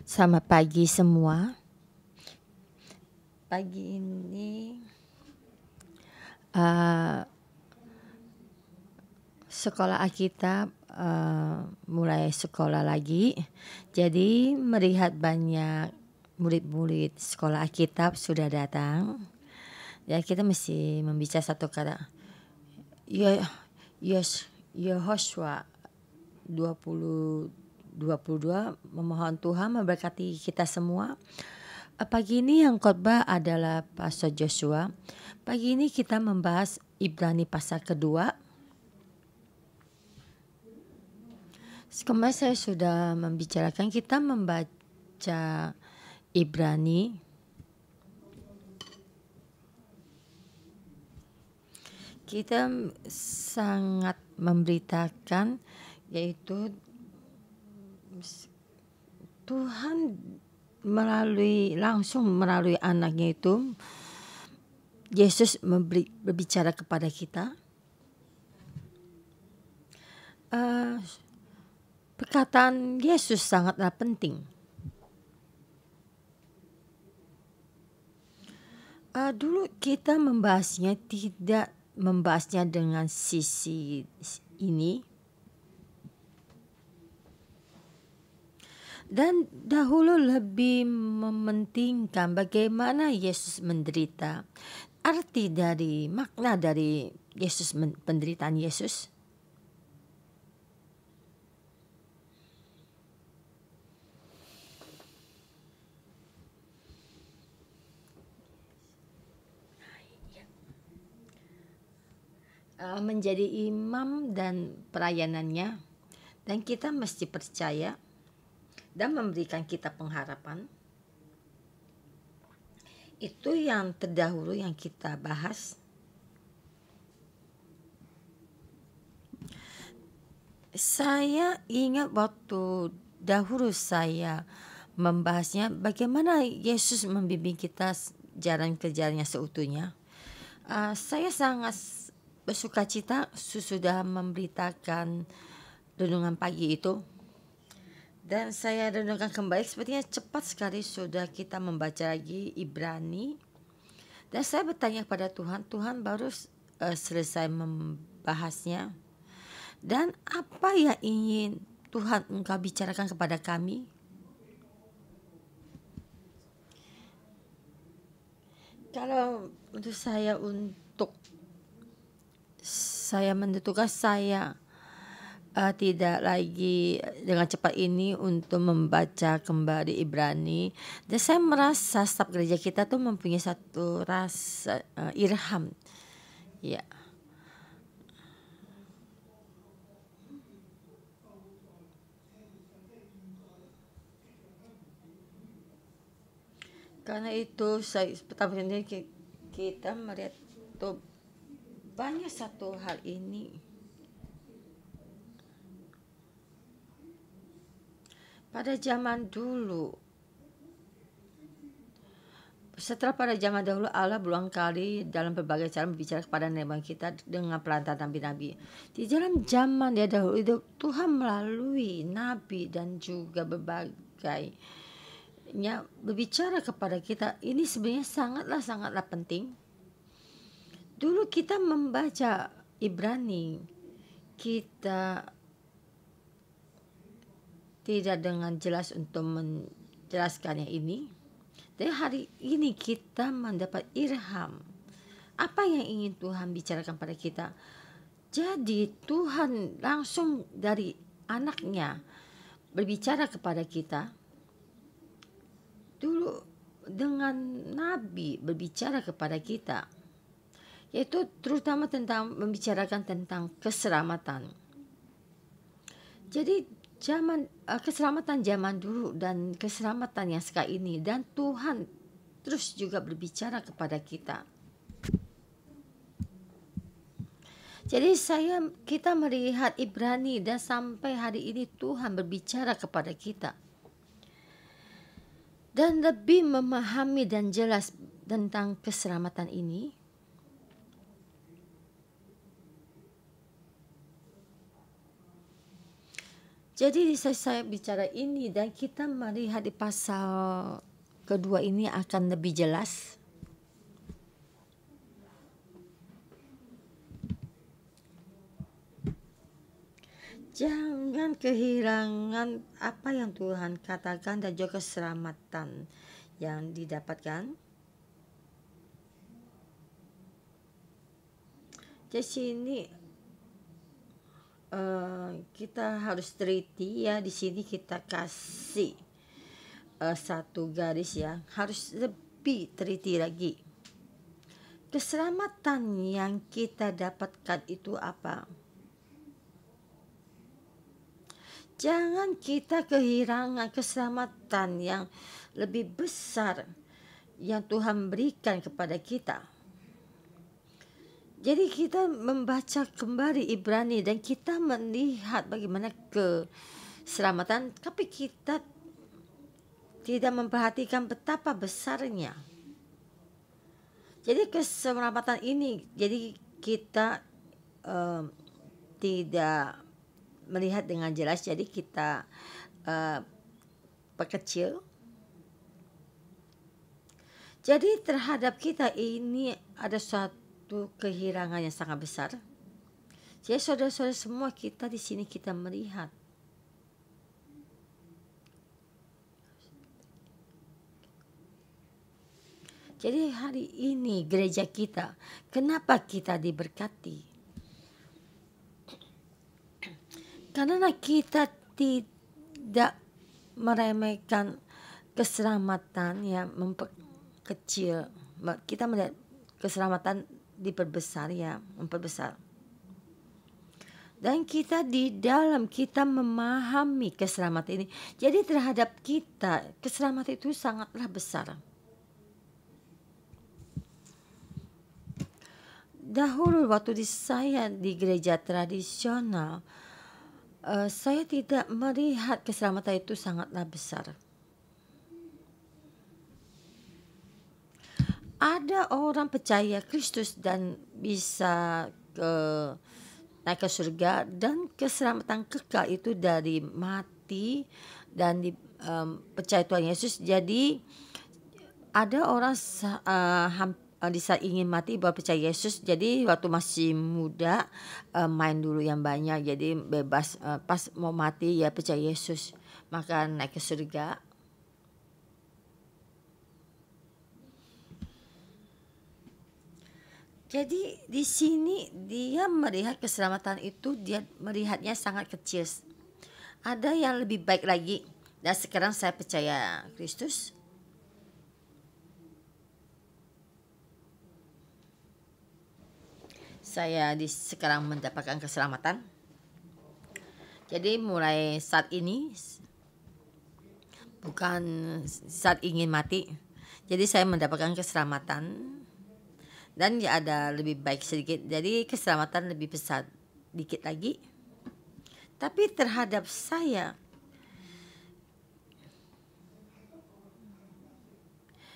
Selamat pagi semua. Pagi ini sekolah Alkitab mulai sekolah lagi. Jadi melihat banyak murid-murid sekolah Alkitab sudah datang. Ya, kita mesti membicara satu kata. Yehosua 20:22 memohon Tuhan memberkati kita semua. Pagi ini yang khotbah adalah Pastor Joshua. Pagi ini kita membahas Ibrani pasal kedua. Kemarin saya sudah membicarakan, kita membaca Ibrani. Kita sangat memberitakan, yaitu Tuhan langsung melalui anaknya itu, Yesus berbicara kepada kita. Perkataan Yesus sangatlah penting. Dulu kita tidak membahasnya dengan sisi ini. Dan dahulu lebih mementingkan bagaimana Yesus menderita. Makna dari Yesus, penderitaan Yesus. Menjadi imam dan pelayanannya. Dan kita mesti percaya dan memberikan kita pengharapan. Itu yang terdahulu yang kita bahas. Saya ingat waktu dahulu saya membahasnya bagaimana Yesus membimbing kita jalan kejarnya seutuhnya. Saya sangat bersuka cita sudah memberitakan renungan pagi itu. Dan saya renungkan kembali, sepertinya cepat sekali sudah kita membaca lagi Ibrani. Dan saya bertanya kepada Tuhan, Tuhan baru selesai membahasnya. Dan apa yang ingin Tuhan Engkau bicarakan kepada kami? Kalau untuk saya menentukan saya tidak lagi dengan cepat ini untuk membaca kembali Ibrani. Dan saya merasa staf gereja kita tuh mempunyai satu rasa irham. Ya. Karena itu pertama kali kita melihat tuh banyak satu hal ini. Pada zaman dulu, pada zaman dahulu Allah berulang kali dalam berbagai cara berbicara kepada nenek kita dengan perantaraan nabi-nabi. Di dalam zaman dia dahulu itu Tuhan melalui nabi dan juga berbagainya berbicara kepada kita. Ini sebenarnya sangatlah penting. Dulu kita membaca Ibrani, kita tidak dengan jelas untuk menjelaskannya ini. Dan hari ini kita mendapat ilham. Apa yang ingin Tuhan bicarakan pada kita? Jadi Tuhan langsung dari anaknya berbicara kepada kita. Dulu dengan nabi berbicara kepada kita. Yaitu terutama membicarakan tentang keselamatan. Jadi keselamatan zaman dulu dan keselamatan yang sekarang ini, dan Tuhan terus juga berbicara kepada kita. Jadi kita melihat Ibrani dan sampai hari ini Tuhan berbicara kepada kita dan lebih memahami dan jelas tentang keselamatan ini. Jadi saya bicara ini dan kita melihat di pasal kedua ini akan lebih jelas. Jangan kehilangan apa yang Tuhan katakan dan juga keselamatan yang didapatkan. Di sini kita harus teliti ya. Di sini kita kasih satu garis ya, harus lebih teliti lagi. Keselamatan yang kita dapatkan itu apa? Jangan kita kehilangan keselamatan yang lebih besar yang Tuhan berikan kepada kita. Jadi kita membaca kembali Ibrani dan kita melihat bagaimana keselamatan, tapi kita tidak memperhatikan betapa besarnya. Jadi keselamatan ini, jadi kita tidak melihat dengan jelas, jadi kita perkecil. Jadi terhadap kita ini ada suatu kehilangan yang sangat besar. Jadi saudara-saudara semua, kita di sini kita melihat jadi hari ini gereja kita, kenapa kita diberkati? Karena kita tidak meremehkan keselamatan yang memperkecil. Kita melihat keselamatan diperbesar ya, memperbesar. Dan kita di dalam kita memahami keselamatan ini. Jadi terhadap kita, keselamatan itu sangatlah besar. Dahulu waktu saya di gereja tradisional, saya tidak melihat keselamatan itu sangatlah besar. Ada orang percaya Kristus dan bisa naik ke surga, dan keselamatan kekal itu dari mati dan percaya Tuhan Yesus. Jadi ada orang di saat ingin mati baru percaya Yesus. Jadi waktu masih muda main dulu yang banyak, jadi bebas, pas mau mati ya percaya Yesus, maka naik ke surga. Jadi di sini dia melihat keselamatan itu, dia melihatnya sangat kecil. Ada yang lebih baik lagi. Dan sekarang saya percaya Kristus, saya sekarang mendapatkan keselamatan. Jadi mulai saat ini, bukan saat ingin mati, jadi saya mendapatkan keselamatan. Dan ya ada lebih baik sedikit, jadi keselamatan lebih besar dikit lagi. Tapi terhadap saya,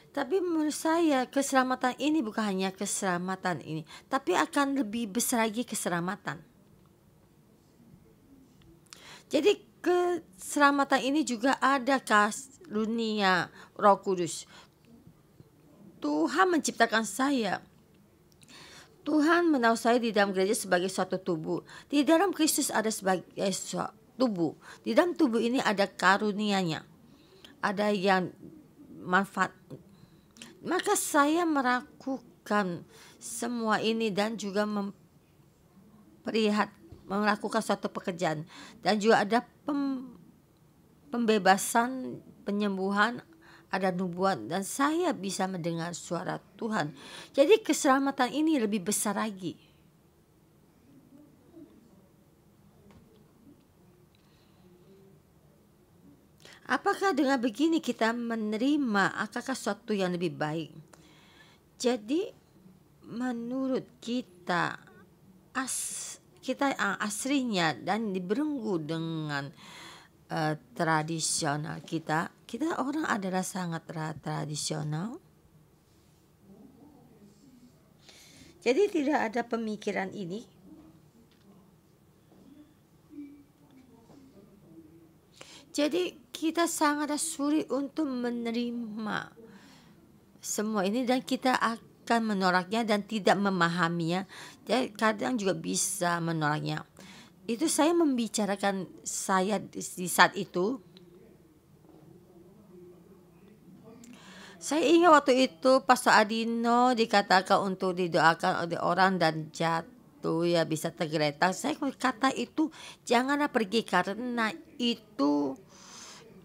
tapi menurut saya keselamatan ini bukan hanya keselamatan ini, tapi akan lebih besar lagi keselamatan. Jadi keselamatan ini juga ada karunia Roh Kudus. Tuhan menciptakan saya. Tuhan menaruh saya di dalam gereja sebagai suatu tubuh. Di dalam Kristus ada sebagai suatu tubuh. Di dalam tubuh ini ada karunianya. Ada yang manfaat. Maka saya melakukan semua ini dan juga melakukan suatu pekerjaan. Dan juga ada pembebasan, penyembuhan, ada nubuat, dan saya bisa mendengar suara Tuhan. Jadi keselamatan ini lebih besar lagi. Apakah dengan begini kita menerima apakah suatu yang lebih baik? Jadi menurut kita aslinya dan dibelenggu dengan tradisional kita orang adalah sangat tradisional. Jadi tidak ada pemikiran ini. Jadi kita sangat sulit untuk menerima semua ini dan kita akan menolaknya dan tidak memahaminya. Jadi kadang juga bisa menolaknya. Itu saya membicarakan saya di saat itu. Saya ingat waktu itu Pastor Adino dikatakan untuk didoakan oleh orang dan jatuh ya bisa tergeletak. Saya kata itu janganlah pergi karena itu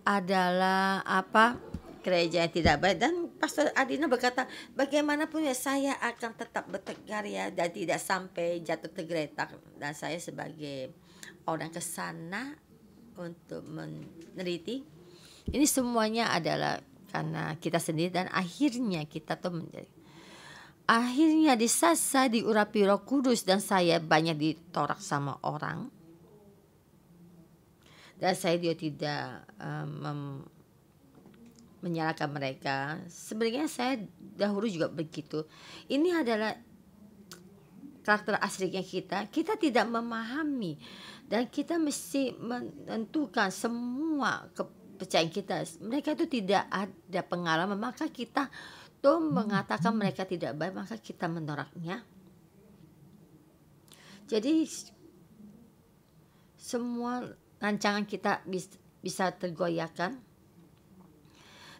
adalah apa gereja yang tidak baik. Dan Pastor Adino berkata bagaimanapun ya saya akan tetap bertegar ya dan tidak sampai jatuh tergeletak. Dan saya sebagai orang ke sana untuk meneliti ini semuanya adalah karena kita sendiri dan akhirnya kita tuh menjadi akhirnya di saat saya diurapi Roh Kudus dan saya banyak ditorak sama orang dan saya juga tidak menyalahkan mereka. Sebenarnya saya dahulu juga begitu. Ini adalah karakter aslinya kita tidak memahami dan kita mesti menentukan semua kepercayaan kita. Mereka itu tidak ada pengalaman, maka kita tuh mengatakan mereka tidak baik, maka kita menolaknya. Jadi semua rancangan kita bisa tergoyahkan.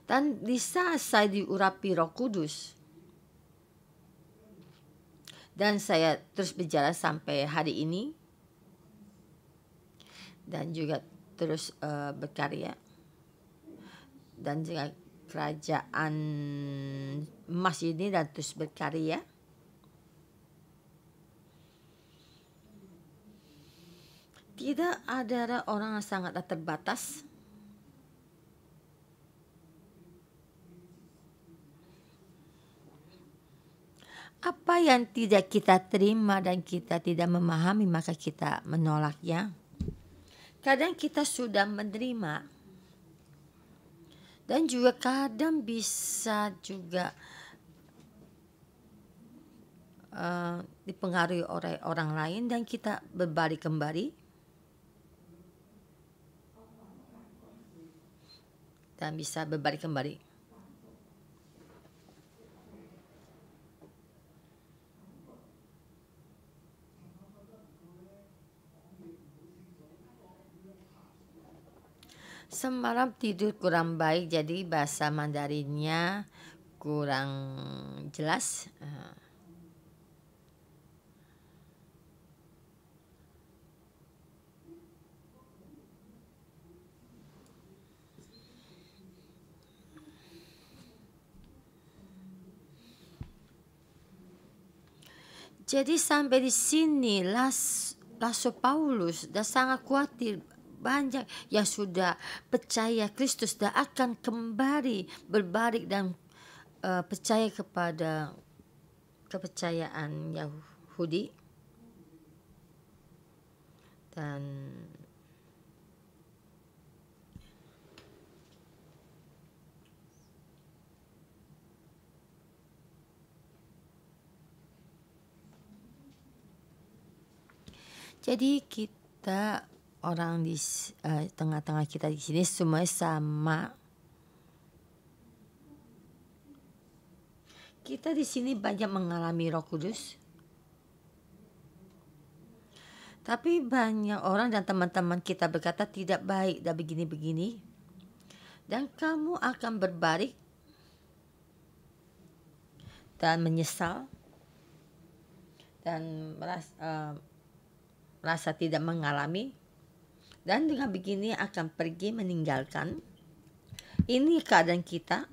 Dan di saat saya diurapi Roh Kudus dan saya terus berjalan sampai hari ini dan juga terus berkarya dan juga kerajaan emas ini dan terus berkarya. Tidak ada orang yang sangatlah terbatas. Apa yang tidak kita terima dan kita tidak memahami maka kita menolaknya. Kadang kita sudah menerima dan juga kadang bisa juga dipengaruhi oleh orang lain dan kita berbalik kembali dan bisa berbalik kembali. Semalam tidur kurang baik jadi bahasa Mandarinnya kurang jelas. Jadi sampai di sini Rasul Paulus dah sangat khawatir. Banyak yang sudah percaya Kristus dah akan kembali berbalik dan percaya kepada kepercayaan Yahudi dan jadi kita orang di tengah-tengah kita di sini semuanya sama. Kita di sini banyak mengalami Roh Kudus. Tapi banyak orang dan teman-teman kita berkata tidak baik dan begini-begini. Dan kamu akan berbalik dan menyesal dan merasa tidak mengalami. Dan dengan begini akan pergi meninggalkan. Ini keadaan kita.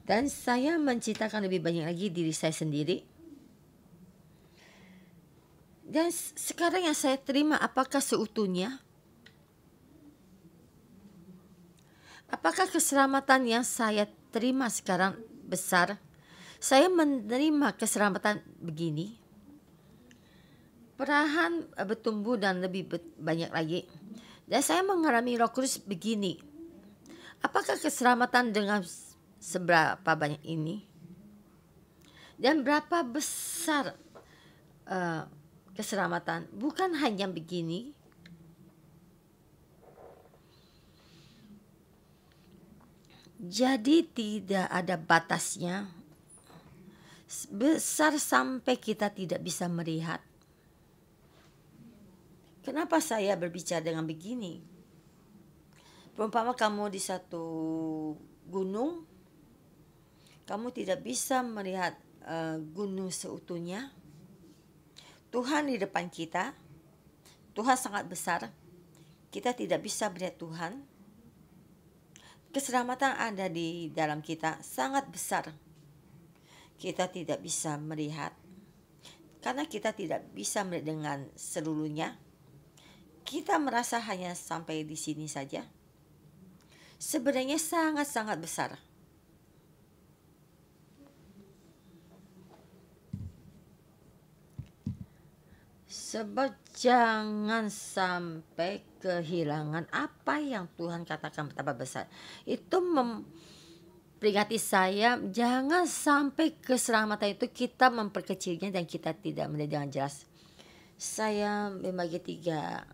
Dan saya menciptakan lebih banyak lagi diri saya sendiri. Dan sekarang yang saya terima apakah seutuhnya? Apakah keselamatan yang saya terima sekarang besar? Saya menerima keselamatan begini. Perlahan bertumbuh dan lebih banyak lagi. Dan saya mengalami Roh Kudus begini. Apakah keselamatan dengan seberapa banyak ini? Dan berapa besar keselamatan? Bukan hanya begini. Jadi tidak ada batasnya, besar sampai kita tidak bisa melihat. Kenapa saya berbicara dengan begini? Umpama kamu di satu gunung, kamu tidak bisa melihat gunung seutuhnya. Tuhan di depan kita, Tuhan sangat besar. Kita tidak bisa melihat Tuhan. Keselamatan ada di dalam kita sangat besar. Kita tidak bisa melihat karena kita tidak bisa melihat dengan seluruhnya. Kita merasa hanya sampai di sini saja. Sebenarnya sangat-sangat besar. Sebab jangan sampai kehilangan apa yang Tuhan katakan betapa besar. Itu memperingati saya, jangan sampai keselamatan itu kita memperkecilnya dan kita tidak melihat dengan jelas. Saya membagi tiga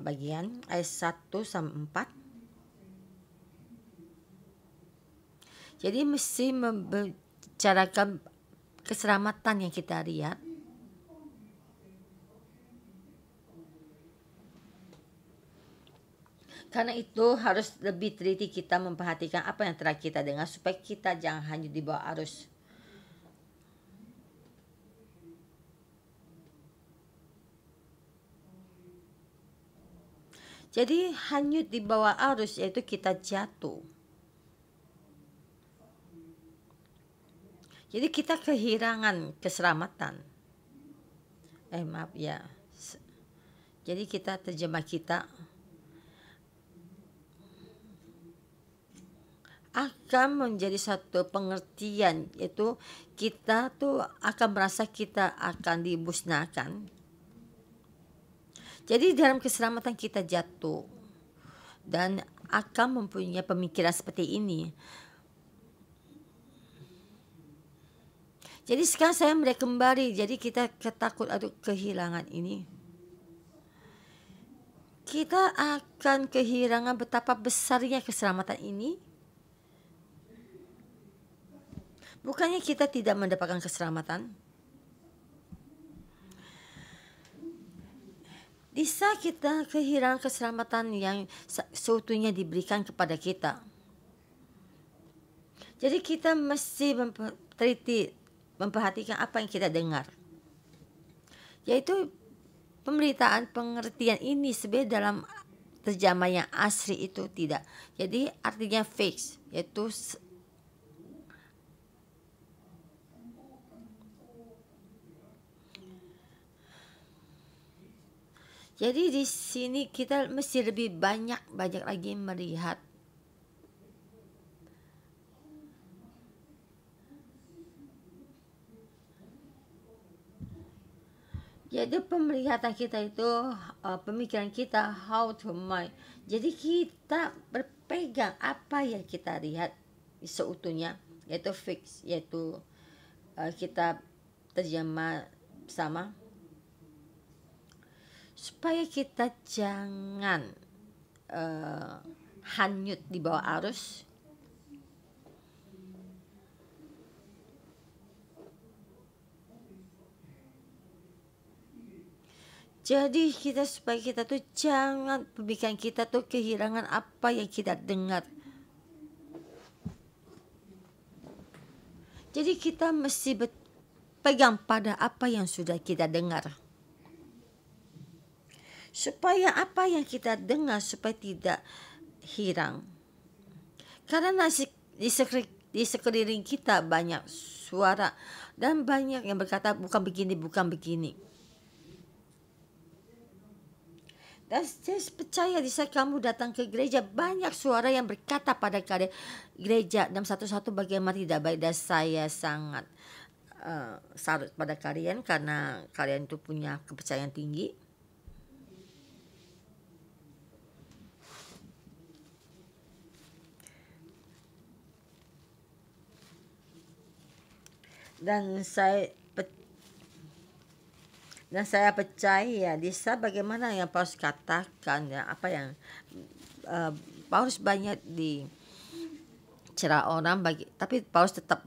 bagian, ayat 1 sampai 4. Jadi mesti membicarakan keselamatan yang kita lihat. Karena itu harus lebih teliti kita memperhatikan apa yang telah kita dengar supaya kita jangan hanya dibawa arus. Jadi hanyut di bawah arus yaitu kita jatuh. Jadi kita kehilangan keselamatan. Maaf ya. Jadi kita terjemah kita akan menjadi satu pengertian, yaitu kita tuh akan merasa kita akan dimusnahkan. Jadi dalam keselamatan kita jatuh dan akan mempunyai pemikiran seperti ini. Jadi sekarang saya melihat kembali, jadi kita ketakut atau kehilangan ini. Kita akan kehilangan betapa besarnya keselamatan ini. Bukannya kita tidak mendapatkan keselamatan. Bisa kita kehilangan keselamatan yang seutuhnya diberikan kepada kita. Jadi kita mesti teliti memperhatikan apa yang kita dengar. Yaitu pemberitaan pengertian ini sebenarnya dalam terjemah yang asli itu tidak. Jadi artinya fix, yaitu jadi di sini kita mesti lebih banyak lagi melihat. Jadi penglihatan kita itu pemikiran kita how to mind. Jadi kita berpegang apa yang kita lihat seutuhnya, yaitu fix, yaitu kita terjemah sama. Supaya kita jangan hanyut di bawah arus. Jadi supaya kita tuh jangan pemikiran kita tuh kehilangan apa yang kita dengar. Jadi kita mesti berpegang pada apa yang sudah kita dengar. Supaya apa yang kita dengar supaya tidak hilang. Karena di sekeliling kita banyak suara dan banyak yang berkata bukan begini. Dan saya percaya di saat kamu datang ke gereja banyak suara yang berkata pada kalian gereja dan satu-satu bagaimana tidak baik, dan saya sangat salut pada kalian karena kalian itu punya kepercayaan tinggi. Dan saya percaya Lisa bagaimana yang Paulus katakan ya, apa yang Paulus banyak cerah orang tapi Paulus tetap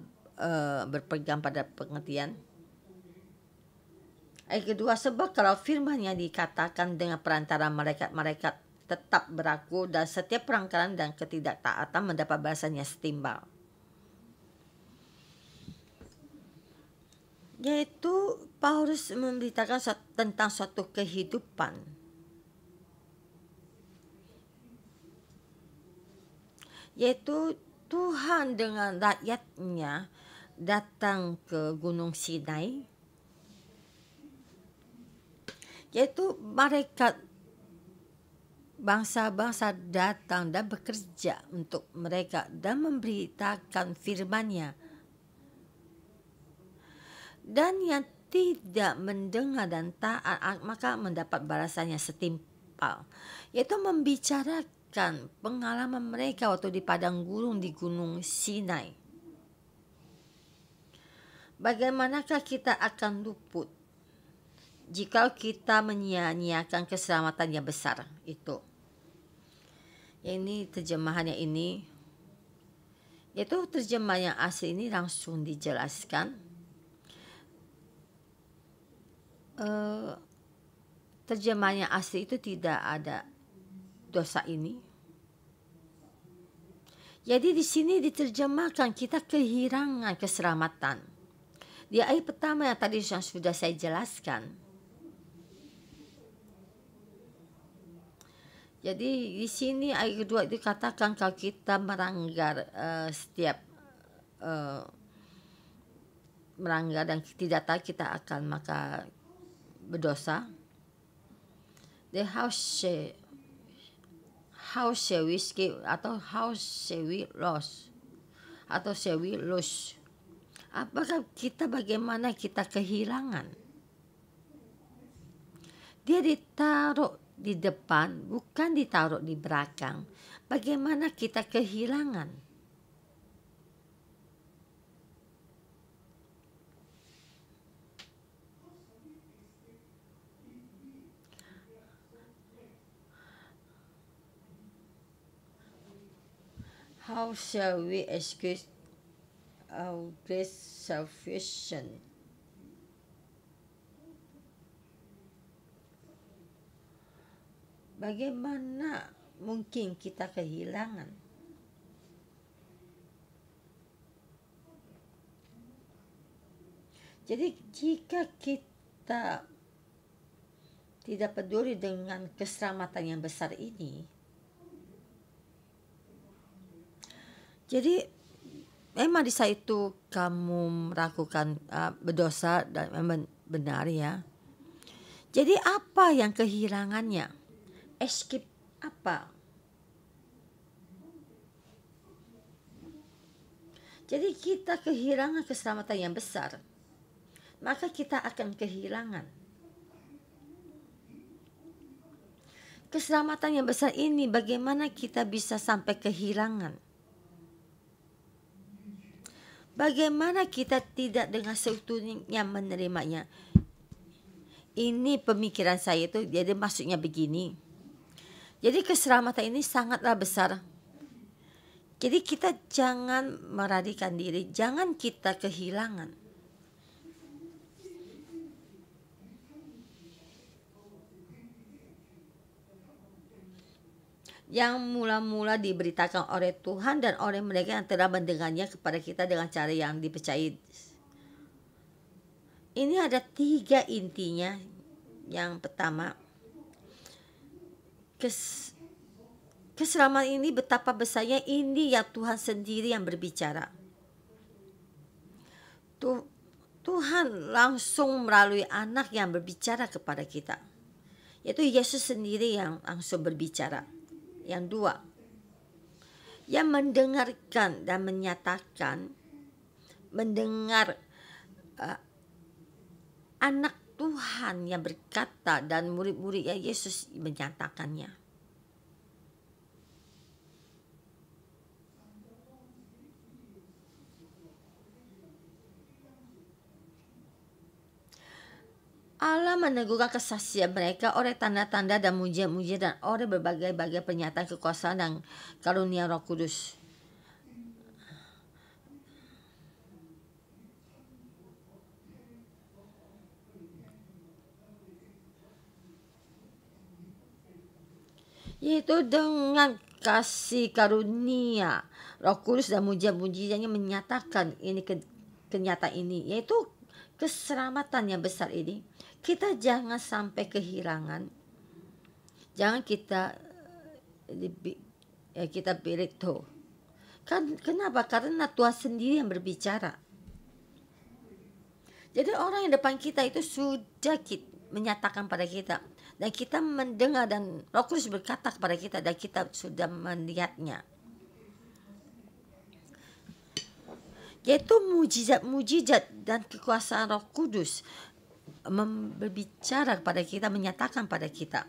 berpegang pada pengertian. Ayat kedua, sebab kalau firman-Nya dikatakan dengan perantara malaikat-malaikat tetap berlaku, dan setiap pelanggaran dan ketidaktaatan mendapat balasannya setimbal. Yaitu Paulus memberitakan tentang suatu kehidupan. Yaitu Tuhan dengan rakyatnya datang ke Gunung Sinai. Yaitu malaikat bangsa-bangsa datang dan bekerja untuk mereka dan memberitakan firman-Nya. Dan yang tidak mendengar dan taat maka mendapat balasannya setimpal. Yaitu membicarakan pengalaman mereka waktu di padang gurun di Gunung Sinai. Bagaimanakah kita akan luput jika kita menyia-nyiakan keselamatan yang besar itu? Ini terjemahannya ini, yaitu terjemahan yang asli ini langsung dijelaskan. Terjemahan yang asli itu tidak ada dosa ini. Jadi di sini diterjemahkan kita kehilangan keselamatan. Di ayat pertama yang tadi yang sudah saya jelaskan. Jadi di sini ayat kedua itu katakan kalau kita melanggar melanggar dan tidak taat, kita akan maka berdosa. Then how shall we escape atau how shall we lose atau shall we lose? Apakah kita bagaimana kita kehilangan? Dia ditaruh di depan, bukan ditaruh di belakang. Bagaimana kita kehilangan? How shall we excuse our great salvation? Bagaimana mungkin kita kehilangan? Jadi jika kita tidak peduli dengan keselamatan yang besar ini, jadi memang di saat itu kamu melakukan berdosa dan memang benar ya. Jadi apa yang kehilangannya? Escape apa? Jadi kita kehilangan keselamatan yang besar, maka kita akan kehilangan. Keselamatan yang besar ini bagaimana kita bisa sampai kehilangan? Bagaimana kita tidak dengan seutuhnya menerimanya? Ini pemikiran saya itu, jadi maksudnya begini. Jadi keselamatan ini sangatlah besar. Jadi kita jangan melarikan diri, jangan kita kehilangan. Yang mula-mula diberitakan oleh Tuhan dan oleh mereka yang telah mendengarnya kepada kita dengan cara yang dipercayai. Ini ada 3 intinya. Yang pertama, keselamatan ini betapa besarnya, ini ya Tuhan sendiri yang berbicara. Tuhan langsung melalui anak yang berbicara kepada kita. Yaitu Yesus sendiri yang langsung berbicara. Yang 2, yang mendengarkan dan menyatakan, mendengar anak Tuhan yang berkata dan murid-murid Yesus menyatakannya. Allah meneguhkan kesaksian mereka oleh tanda-tanda dan mujizat-mujizat dan oleh berbagai-bagai pernyataan kekuasaan dan karunia Roh Kudus. yaitu dengan kasih karunia Roh Kudus dan mujizat-mujizatnya menyatakan ini kenyataan ini, yaitu keselamatan yang besar ini. Kita jangan sampai kehilangan, jangan kita kita pilih tuh. Kenapa? Karena Tuhan sendiri yang berbicara. Jadi orang yang depan kita itu sudah menyatakan pada kita, dan kita mendengar, dan Roh Kudus berkata kepada kita, dan kita sudah melihatnya. Yaitu mujizat-mujizat dan kekuasaan Roh Kudus berbicara kepada kita, menyatakan pada kita.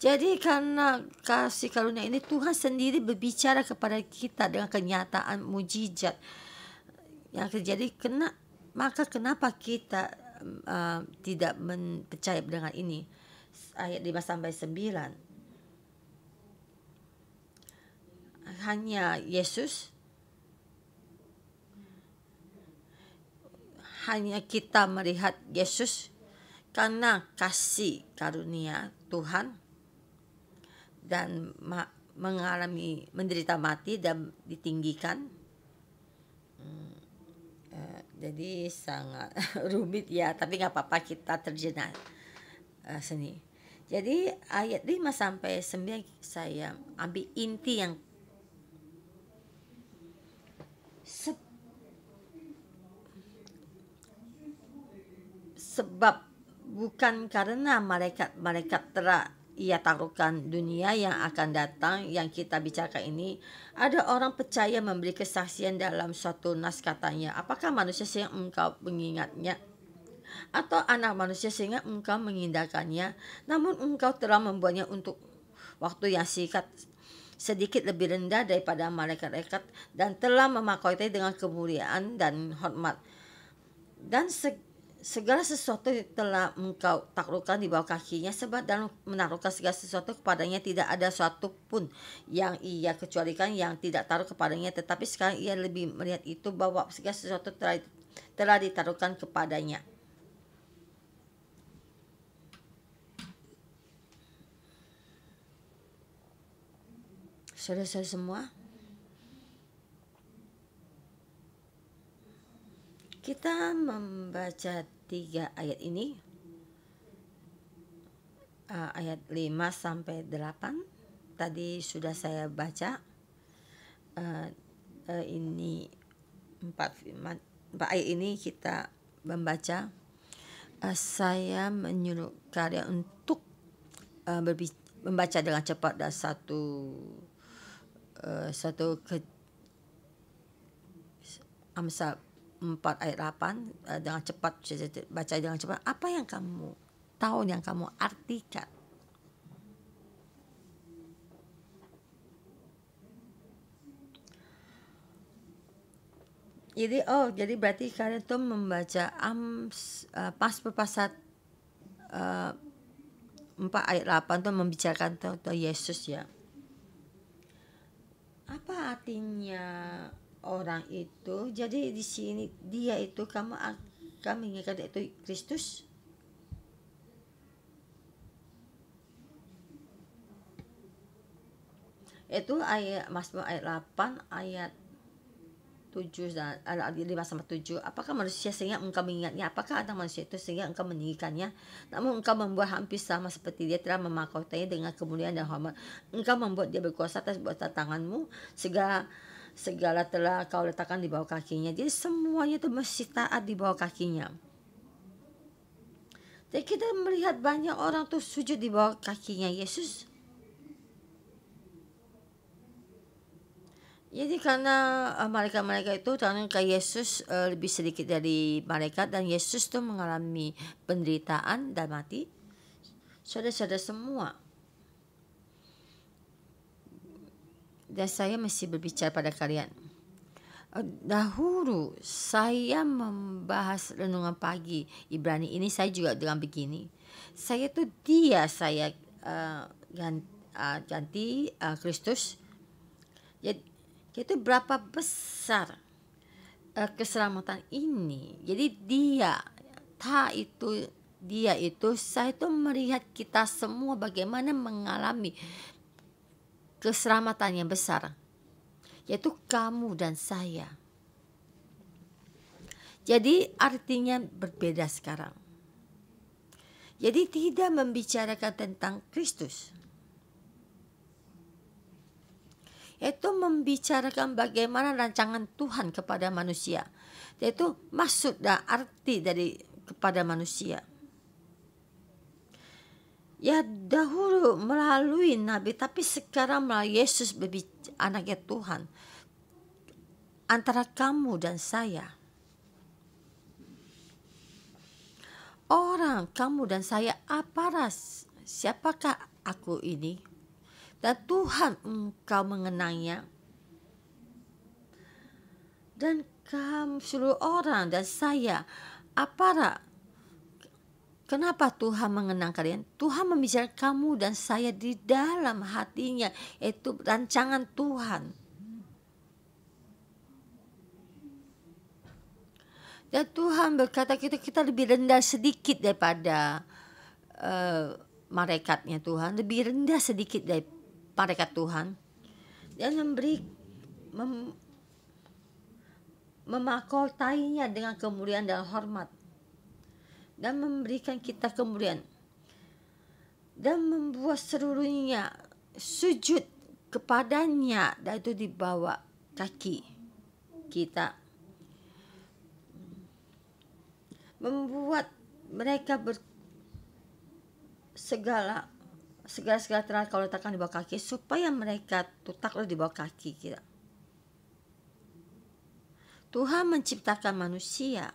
Jadi karena kasih karunia ini, Tuhan sendiri berbicara kepada kita dengan kenyataan mujizat yang terjadi. Maka kenapa kita tidak percaya dengan ini? Ayat 5-9. Hanya kita melihat Yesus karena kasih karunia Tuhan, dan mengalami menderita mati dan ditinggikan. Jadi sangat rumit ya, tapi nggak apa-apa, kita terjemah seni. Jadi ayat 5-9 saya ambil inti yang sebab bukan karena malaikat telah Ia taruhkan dunia yang akan datang yang kita bicarakan ini. Ada orang percaya memberi kesaksian dalam suatu nas, katanya, apakah manusia sehingga engkau mengingatnya, atau anak manusia sehingga engkau mengindahkannya? Namun engkau telah membuatnya untuk waktu yang sedikit lebih rendah daripada malaikat-malaikat, dan telah memakainya dengan kemuliaan dan hormat, dan segala sesuatu telah engkau taklukkan di bawah kakinya. Sebab dalam menaruhkan segala sesuatu kepadanya tidak ada suatu pun yang Ia kecualikan yang tidak taruh kepadanya. Tetapi sekarang Ia lebih melihat itu, bahwa segala sesuatu telah ditaruhkan kepadanya. Saudara-saudara semua, kita membaca 3 ayat ini, ayat 5-8 tadi sudah saya baca. Ini 4 ayat ini kita membaca. Saya menyuruh kalian untuk membaca dengan cepat, dan Amsal 4 ayat 8 dengan cepat, baca dengan cepat. Apa yang kamu tahu, yang kamu artikan? Jadi berarti kalian tuh membaca pasal 4 ayat 8 tuh membicarakan tentang Yesus ya. Apa artinya orang itu? Jadi di sini dia itu kami ingatkan itu Kristus. Itu ayat Mazmur ayat 8 ayat 7 dan 5-7. Apakah manusia sehingga engkau mengingatnya? Apakah ada manusia itu sehingga engkau meninggikannya? Namun engkau membuat hampir sama seperti dia, telah memakainya dengan kemuliaan dan hormat. Engkau membuat dia berkuasa atas buatan tanganmu. Segala telah kau letakkan di bawah kakinya. Jadi semuanya itu mesti taat di bawah kakinya. Jadi kita melihat banyak orang tuh sujud di bawah kakinya Yesus. Jadi karena malaikat-malaikat itu, karena Yesus lebih sedikit dari malaikat, dan Yesus tuh mengalami penderitaan dan mati. Saudara-saudara semua, dan saya mesti berbicara pada kalian. Dahulu saya membahas renungan pagi Ibrani ini, saya juga dengan begini. Saya tuh saya ganti Kristus. Jadi itu berapa besar keselamatan ini. Jadi dia itu saya itu melihat kita semua bagaimana mengalami keselamatan yang besar, yaitu kamu dan saya. Jadi artinya berbeda sekarang. Jadi tidak membicarakan tentang Kristus, yaitu membicarakan bagaimana rancangan Tuhan kepada manusia, yaitu maksud dan arti dari kepada manusia. Ya dahulu melalui Nabi, tapi sekarang melalui Yesus anaknya Tuhan, antara kamu dan saya. Orang, kamu dan saya, siapakah aku ini? Dan Tuhan engkau mengenangnya. Dan kamu seluruh orang dan saya, kenapa Tuhan mengenang kalian? Tuhan membicarakan kamu dan saya di dalam hatinya, yaitu rancangan Tuhan. Dan Tuhan berkata kita lebih rendah sedikit daripada malaikatnya Tuhan, lebih rendah sedikit dari malaikat Tuhan, dan memahkotainya dengan kemuliaan dan hormat, dan memberikan kita kemuliaan, dan membuat seluruhnya sujud kepadanya, dan itu di bawah kaki kita, membuat mereka segala telah kau letakkan di bawah kaki, supaya mereka takluk di bawah kaki kita. Tuhan menciptakan manusia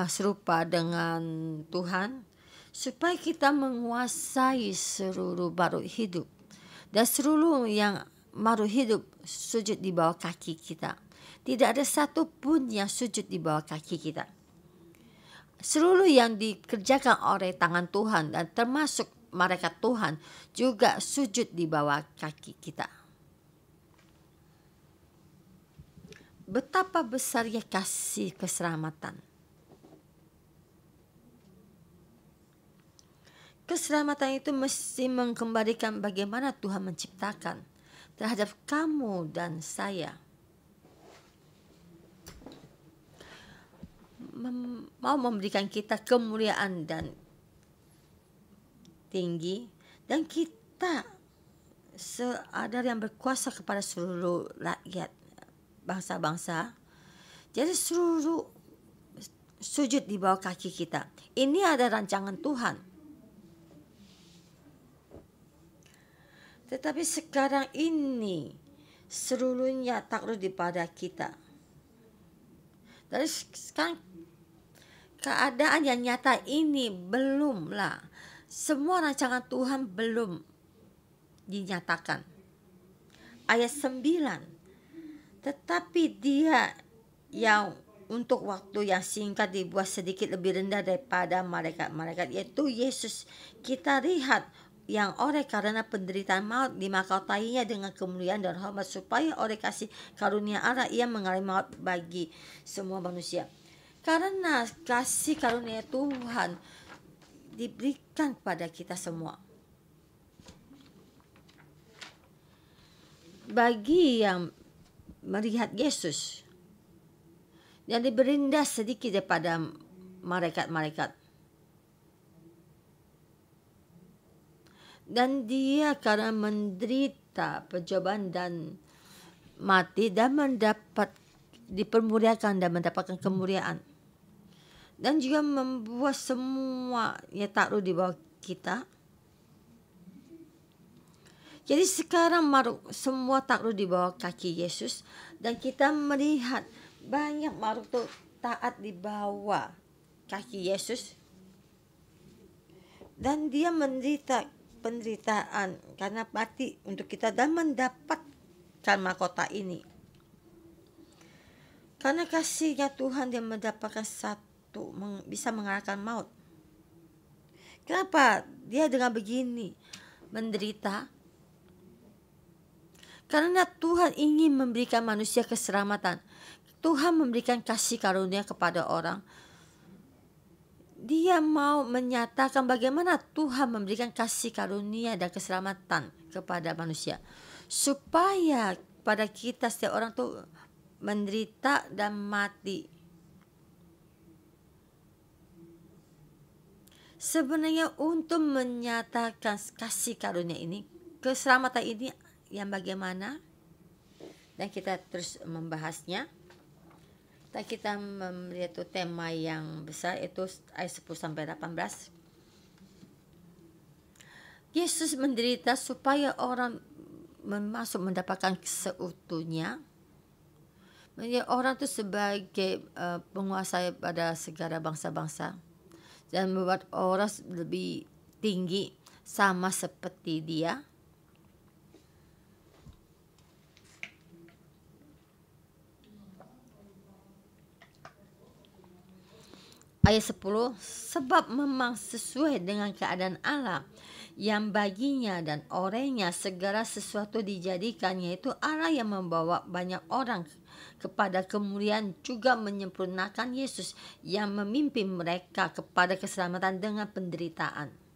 serupa dengan Tuhan, supaya kita menguasai seluruh makhluk hidup, dan seluruh yang makhluk hidup sujud di bawah kaki kita. Tidak ada satu pun yang sujud di bawah kaki kita. Seluruh yang dikerjakan oleh tangan Tuhan dan termasuk malaikat Tuhan juga sujud di bawah kaki kita. Betapa besarnya kasih keselamatan. Keselamatan itu mesti mengembalikan bagaimana Tuhan menciptakan terhadap kamu dan saya. Mau memberikan kita kemuliaan dan tinggi, dan kita seadar yang berkuasa kepada seluruh rakyat, bangsa-bangsa. Jadi seluruh sujud di bawah kaki kita. Ini ada rancangan Tuhan. Tetapi sekarang ini seluruhnya takluk daripada kita. Dari sekarang keadaan yang nyata ini belumlah. Semua rancangan Tuhan belum dinyatakan. Ayat 9. Tetapi dia yang untuk waktu yang singkat dibuat sedikit lebih rendah daripada malaikat-malaikat, yaitu Yesus. Kita lihat yang oleh karena penderitaan maut dimahkotainya dengan kemuliaan dan hormat, supaya oleh kasih karunia Allah ia mengalami maut bagi semua manusia. Karena kasih karunia Tuhan diberikan kepada kita semua. Bagi yang melihat Yesus yang lebih rendah sedikit daripada malaikat-malaikat, dan dia karena menderita percobaan dan mati dan dipermuliakan dan mendapatkan kemuliaan, dan juga membuat semua yang takluk di bawah kita. Jadi sekarang semua takluk di bawah kaki Yesus, dan kita melihat banyak makhluk itu taat di bawah kaki Yesus, dan dia menderita penderitaan karena mati untuk kita dan mendapatkan mahkota ini. Karena kasihnya Tuhan dia mendapatkan bisa mengalahkan maut. Kenapa dia dengan begini menderita? Karena Tuhan ingin memberikan manusia keselamatan. Tuhan memberikan kasih karunia kepada orang. Dia mau menyatakan bagaimana Tuhan memberikan kasih karunia dan keselamatan kepada manusia, supaya pada kita setiap orang tuh menderita dan mati. Sebenarnya untuk menyatakan kasih karunia ini, keselamatan ini yang bagaimana, dan kita terus membahasnya. Dan kita melihat tema yang besar, itu ayat 10 sampai 18. Yesus menderita supaya orang masuk mendapatkan seutuhnya. Orang itu sebagai penguasa pada segala bangsa-bangsa, dan membuat orang lebih tinggi sama seperti dia. Ayat 10, sebab memang sesuai dengan keadaan Allah yang baginya dan olehnya segala sesuatu dijadikan, yaitu Allah yang membawa banyak orang kepada kemuliaan, juga menyempurnakan Yesus yang memimpin mereka kepada keselamatan dengan penderitaan.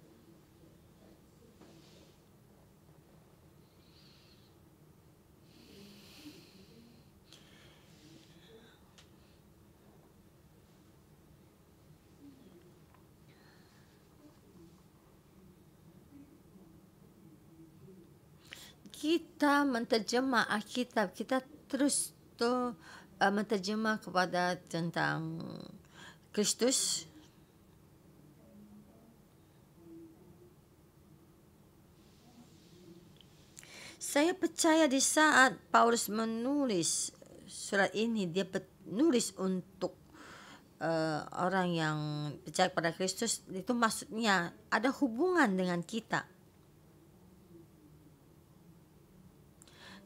Kita menterjemah Alkitab, kita terus menterjemah kepada tentang Kristus. Saya percaya di saat Paulus menulis surat ini, dia menulis untuk orang yang percaya pada Kristus, itu maksudnya ada hubungan dengan kita.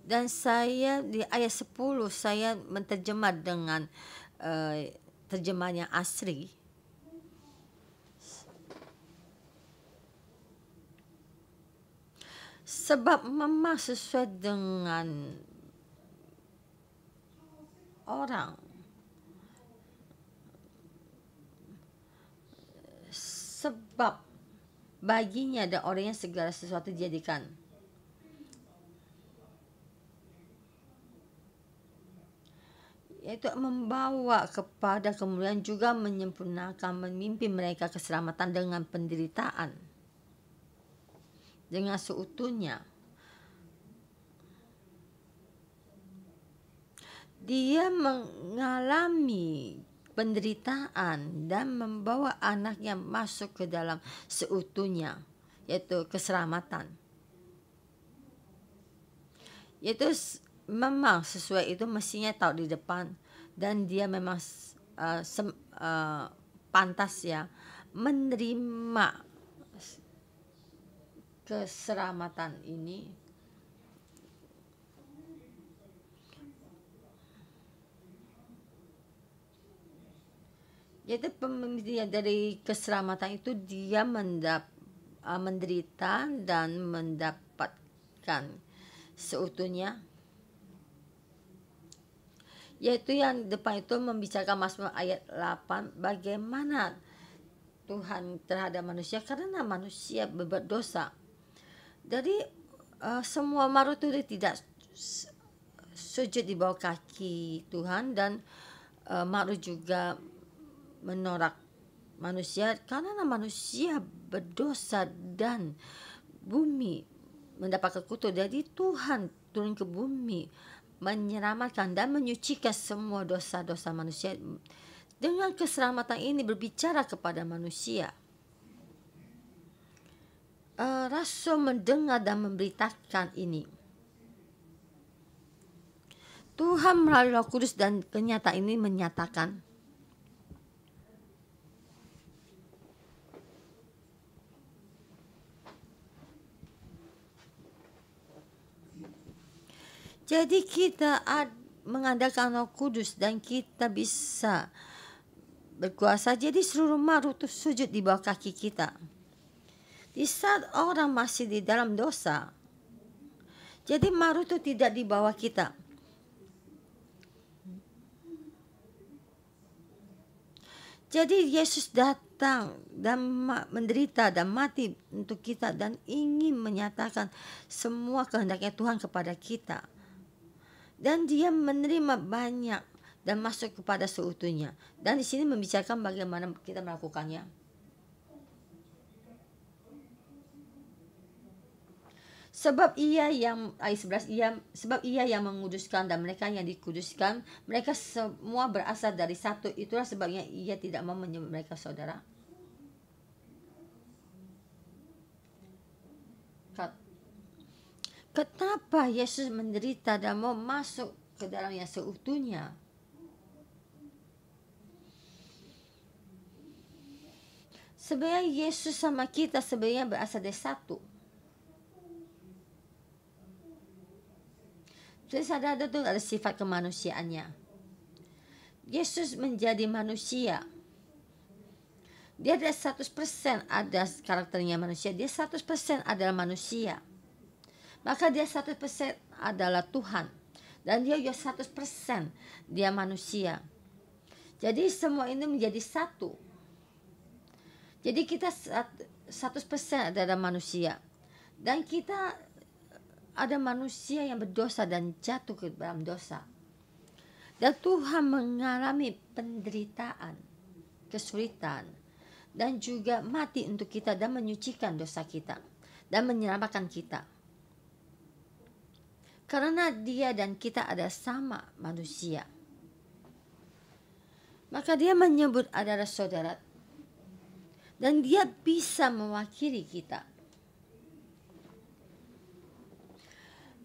Dan saya di ayat 10 saya menterjemah dengan terjemahan yang asli. Sebab memang sesuai dengan orang. Sebab baginya dan orangnya segala sesuatu dijadikan. Yaitu membawa kepada kemuliaan, juga menyempurnakan, memimpin mereka keselamatan dengan penderitaan, dengan seutuhnya. Dia mengalami penderitaan dan membawa anaknya masuk ke dalam seutuhnya, yaitu keselamatan. Yaitu memang sesuai itu mestinya tahu di depan, dan dia memang pantas ya menerima keselamatan ini. Yaitu pemberian dari keselamatan itu, dia menderita dan mendapatkan seutuhnya. Yaitu yang depan itu membicarakan Mazmur ayat 8, bagaimana Tuhan terhadap manusia, karena manusia berbuat dosa. Jadi semua makhluk itu tidak sujud di bawah kaki Tuhan, dan makhluk juga menolak manusia karena manusia berdosa dan bumi mendapat kutuk. Jadi Tuhan turun ke bumi menyelamatkan dan menyucikan semua dosa-dosa manusia. Dengan keselamatan ini berbicara kepada manusia. Rasul mendengar dan memberitakan ini. Tuhan melalui Roh Kudus dan kenyataan ini menyatakan, jadi kita mengandalkan Roh Kudus dan kita bisa berkuasa. Jadi seluruh makhluk itu sujud di bawah kaki kita. Di saat orang masih di dalam dosa, jadi makhluk itu tidak di bawah kita. Jadi Yesus datang dan menderita dan mati untuk kita dan ingin menyatakan semua kehendaknya Tuhan kepada kita. Dan dia menerima banyak dan masuk kepada seutuhnya. Dan di sini membicarakan bagaimana kita melakukannya. Sebab ia yang ayat 11 sebab ia yang menguduskan dan mereka yang dikuduskan, mereka semua berasal dari satu. Itulah sebabnya ia tidak mau menyebut mereka saudara. Kenapa Yesus menderita dan mau masuk ke dalam yang seutuhnya? Sebenarnya Yesus sama kita sebenarnya berasal dari satu. Jadi sadar itu ada sifat kemanusiaannya. Yesus menjadi manusia. Dia ada 100% ada karakternya manusia. Dia 100% adalah manusia. Maka dia 100% adalah Tuhan. Dan dia juga 100% dia manusia. Jadi semua ini menjadi satu. Jadi kita 100% adalah manusia. Dan kita ada manusia yang berdosa dan jatuh ke dalam dosa. Dan Tuhan mengalami penderitaan, kesulitan, dan juga mati untuk kita dan menyucikan dosa kita dan menyelamatkan kita. Karena dia dan kita ada sama manusia, maka dia menyebut adalah saudara. Dan dia bisa mewakili kita.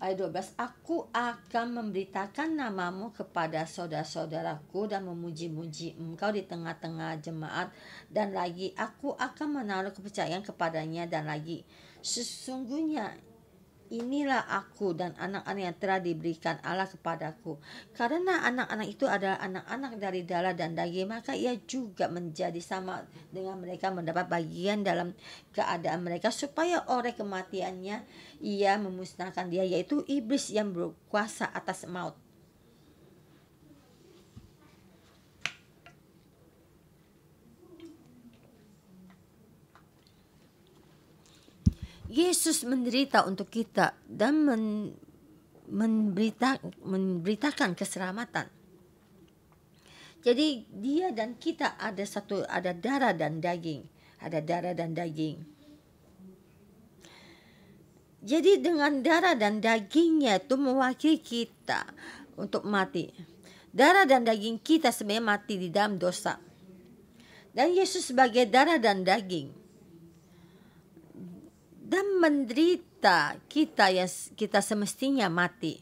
Ayat 12, aku akan memberitakan namamu kepada saudara-saudaraku dan memuji-muji engkau di tengah-tengah jemaat. Dan lagi, aku akan menaruh kepercayaan kepadanya. Dan lagi, sesungguhnya inilah aku dan anak-anak yang telah diberikan Allah kepadaku. Karena anak-anak itu adalah anak-anak dari darah dan daging, maka ia juga menjadi sama dengan mereka, mendapat bagian dalam keadaan mereka, supaya oleh kematiannya ia memusnahkan dia, yaitu iblis yang berkuasa atas maut. Yesus menderita untuk kita dan memberitakan keselamatan. Jadi dia dan kita ada satu, ada darah dan daging, ada darah dan daging. Jadi dengan darah dan dagingnya itu mewakili kita untuk mati. Darah dan daging kita sebenarnya mati di dalam dosa. Dan Yesus sebagai darah dan daging dan menderita kita yang kita semestinya mati.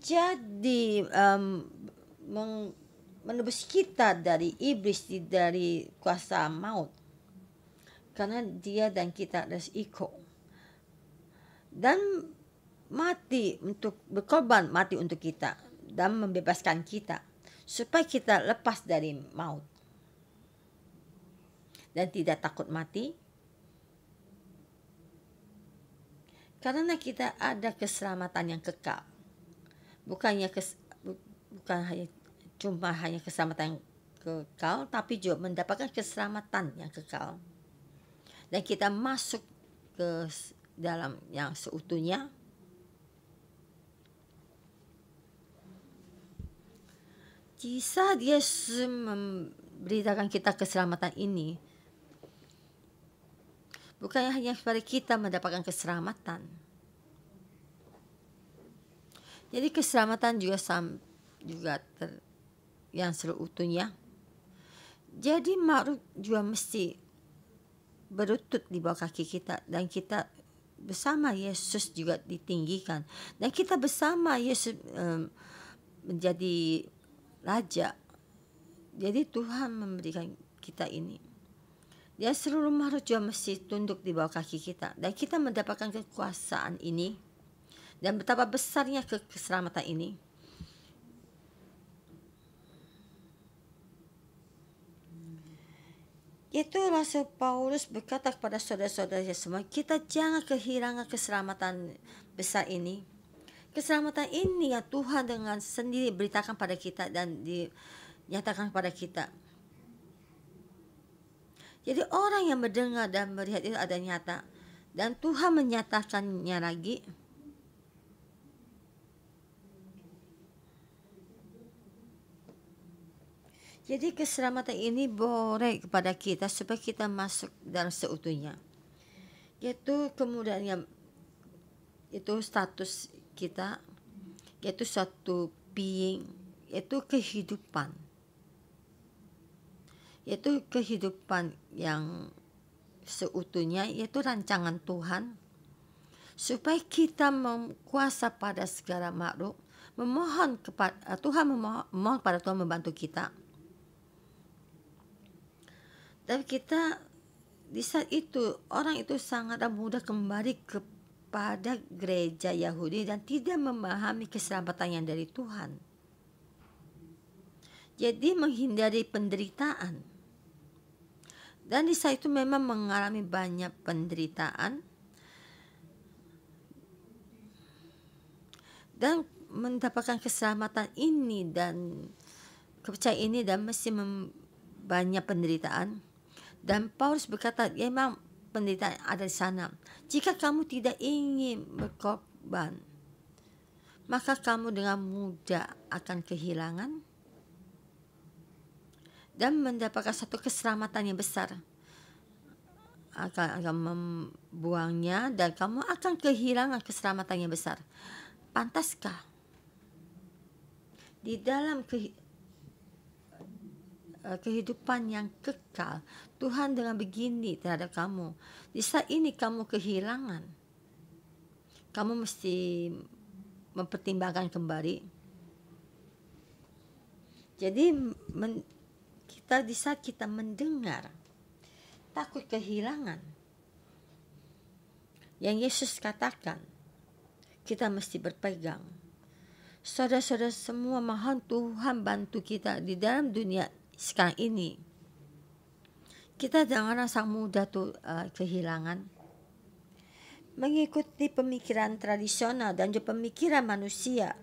Jadi menebus kita dari iblis, dari kuasa maut. Karena dia dan kita ada iko. Dan mati untuk berkorban, mati untuk kita dan membebaskan kita supaya kita lepas dari maut dan tidak takut mati, karena kita ada keselamatan yang kekal. Bukan hanya cuma keselamatan yang kekal, tapi juga mendapatkan keselamatan yang kekal. Dan kita masuk ke dalam yang seutuhnya. Jika Yesus memberitakan kita keselamatan ini, bukan hanya kepada kita mendapatkan keselamatan. Jadi keselamatan juga yang seutuhnya. Jadi makhluk juga mesti berlutut di bawah kaki kita, dan kita bersama Yesus juga ditinggikan, dan kita bersama Yesus menjadi raja. Jadi Tuhan memberikan kita ini. Dia seluruh makhluk juga mesti tunduk di bawah kaki kita, dan kita mendapatkan kekuasaan ini dan betapa besarnya keselamatan ini. Itu Rasul Paulus berkata kepada saudara-saudara semua, kita jangan kehilangan keselamatan besar ini. Keselamatan ini ya Tuhan dengan sendiri beritakan pada kita dan dinyatakan pada kita. Jadi orang yang mendengar dan melihat itu ada nyata. Dan Tuhan menyatakannya lagi. Jadi keselamatan ini boleh kepada kita supaya kita masuk dalam seutuhnya. Yaitu kemudian yang itu status kita, yaitu suatu being, yaitu kehidupan. Yaitu kehidupan yang seutuhnya, yaitu rancangan Tuhan. Supaya kita kuasa pada segala makhluk, memohon kepada Tuhan, memohon pada Tuhan membantu kita. Dan kita di saat itu orang itu sangat mudah kembali kepada gereja Yahudi dan tidak memahami keselamatan yang dari Tuhan. Jadi menghindari penderitaan. Dan di saat itu memang mengalami banyak penderitaan. Dan mendapatkan keselamatan ini dan kepercayaan ini dan masih banyak penderitaan. Dan Paulus berkata, memang penderitaan ada di sana. Jika kamu tidak ingin berkorban, maka kamu dengan mudah akan kehilangan dan mendapatkan satu keselamatan yang besar. Akan membuangnya dan kamu akan kehilangan keselamatan yang besar. Pantaskah di dalam kehidupan yang kekal Tuhan dengan begini terhadap kamu? Di saat ini kamu kehilangan, kamu mesti mempertimbangkan kembali. Jadi kita di saat kita mendengar takut kehilangan yang Yesus katakan, kita mesti berpegang. Saudara-saudara semua, mohon Tuhan bantu kita di dalam dunia sekarang ini. Kita jangan rasa mudah kehilangan. Mengikuti pemikiran tradisional dan juga pemikiran manusia.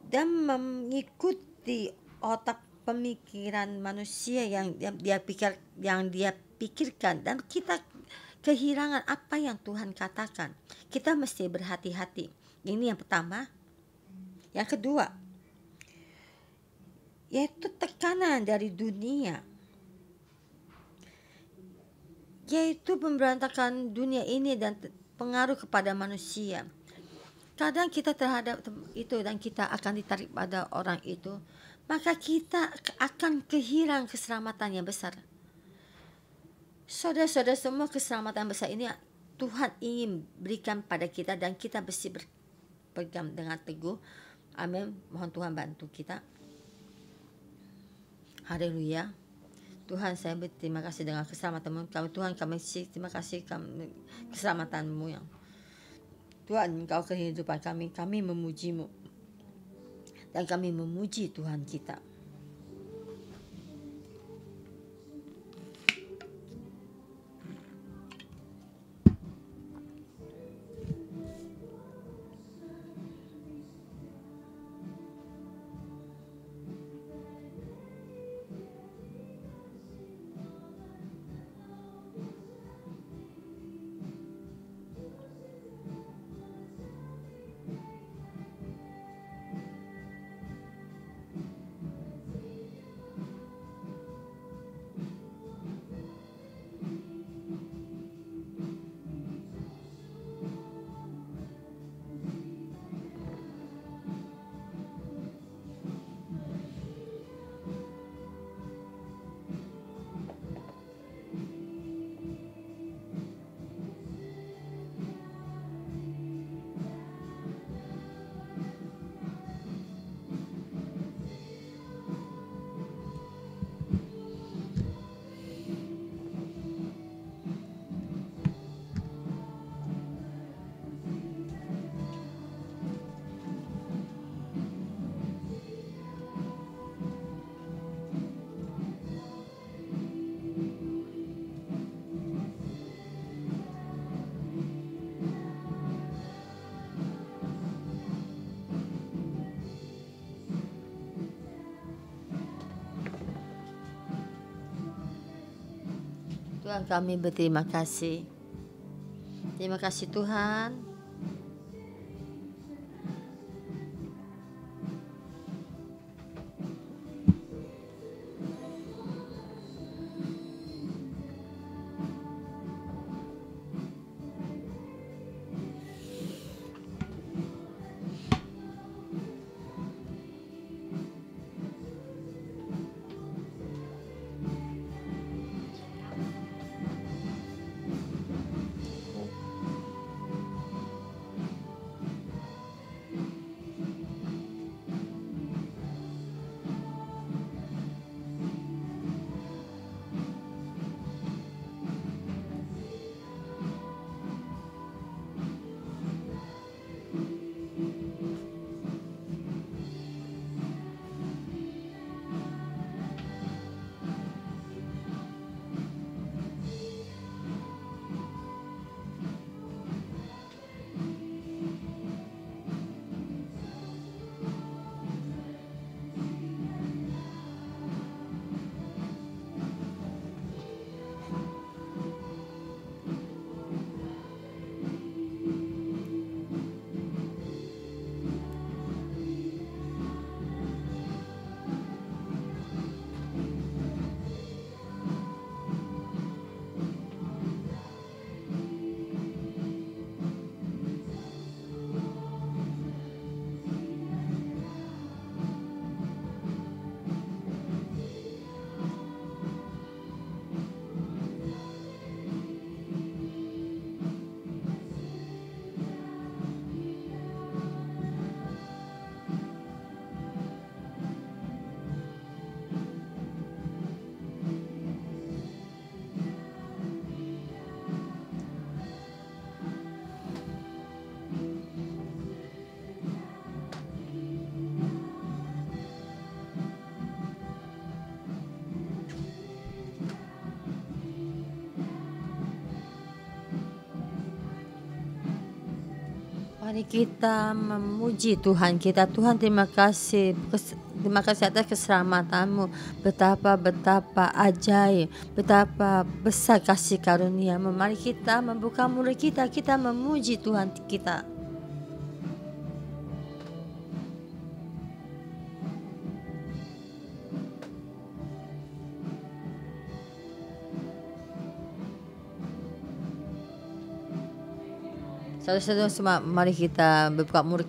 Dan mengikuti otak pemikiran manusia yang dia pikirkan. Dan kita kehilangan apa yang Tuhan katakan. Kita mesti berhati-hati. Ini yang pertama. Yang kedua, yaitu tekanan dari dunia, yaitu pemberontakan dunia ini dan pengaruh kepada manusia. Kadang kita terhadap itu dan kita akan ditarik pada orang itu, maka kita akan kehilangan keselamatan yang besar. Saudara-saudara semua, keselamatan besar ini Tuhan ingin berikan pada kita dan kita mesti berpegang dengan teguh. Amin. Mohon Tuhan bantu kita. Haleluya. Tuhan, saya berterima kasih dengan keselamatan-Mu. Tuhan, kami terima kasih keselamatan-Mu yang Tuhan, Engkau kehidupan kami memuji-Mu dan kami memuji Tuhan kita. Tuhan, kami berterima kasih. Terima kasih Tuhan. Mari kita memuji Tuhan kita. Tuhan, terima kasih. Terima kasih atas keselamatan-Mu. Betapa ajaib, betapa besar kasih karunia-Mu. Mari kita membuka mulut kita memuji Tuhan kita. Saudara-saudara semua, mari kita membuka mulut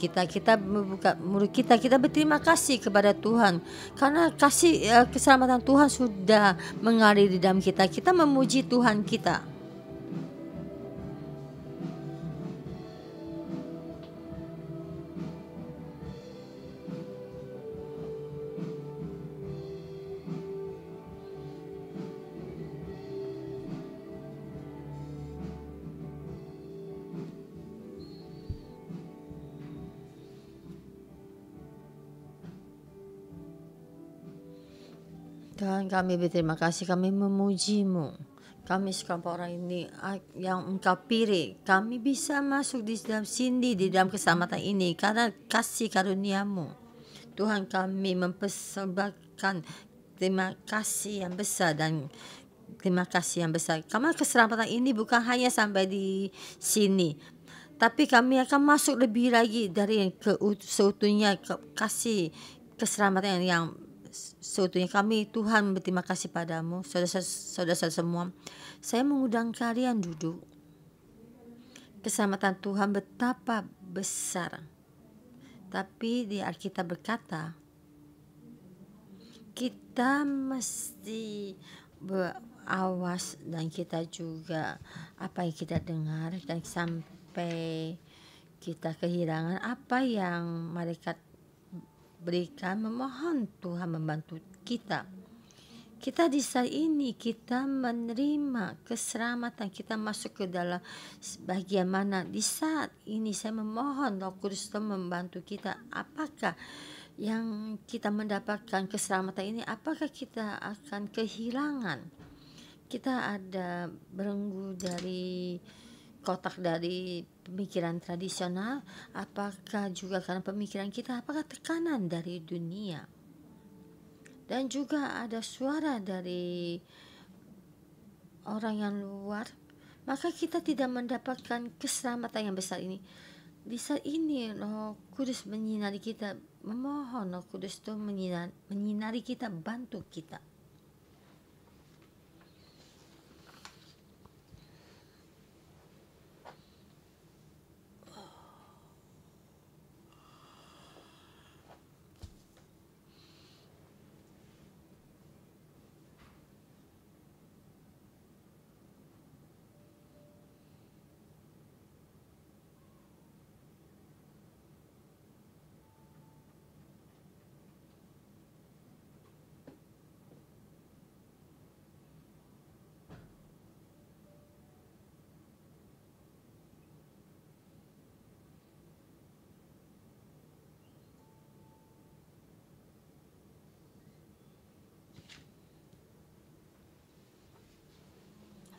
kita berterima kasih kepada Tuhan karena kasih keselamatan Tuhan sudah mengalir di dalam kita. Kita memuji Tuhan kita. Tuhan, kami berterima kasih, kami memuji-Mu. Kami sekelompok orang ini yang Engkau pilih, kami bisa masuk di dalam sini, di dalam keselamatan ini karena kasih karunia-Mu. Tuhan, kami mempersembahkan terima kasih yang besar dan terima kasih yang besar. Karena keselamatan ini bukan hanya sampai di sini, tapi kami akan masuk lebih lagi dari seutuhnya kasih keselamatan yang seutuhnya. Kami Tuhan berterima kasih padamu. Saudara-saudara semua, saya mengundang kalian duduk. Keselamatan Tuhan betapa besar. Tapi di Alkitab berkata, kita mesti berawas dan kita juga apa yang kita dengar dan sampai kita kehilangan apa yang malaikat berikan, memohon Tuhan membantu kita. Kita di saat ini kita menerima keselamatan, kita masuk ke dalam bagian mana. Di saat ini saya memohon Roh Kudus membantu kita. Apakah yang kita mendapatkan keselamatan ini, apakah kita akan kehilangan? Kita ada belenggu dari kotak dari pemikiran tradisional, apakah juga karena pemikiran kita, apakah tekanan dari dunia, dan juga ada suara dari orang yang luar, maka kita tidak mendapatkan keselamatan yang besar ini. Di saat ini Roh Kudus menyinari kita, memohon Roh Kudus itu menyinari kita, bantu kita.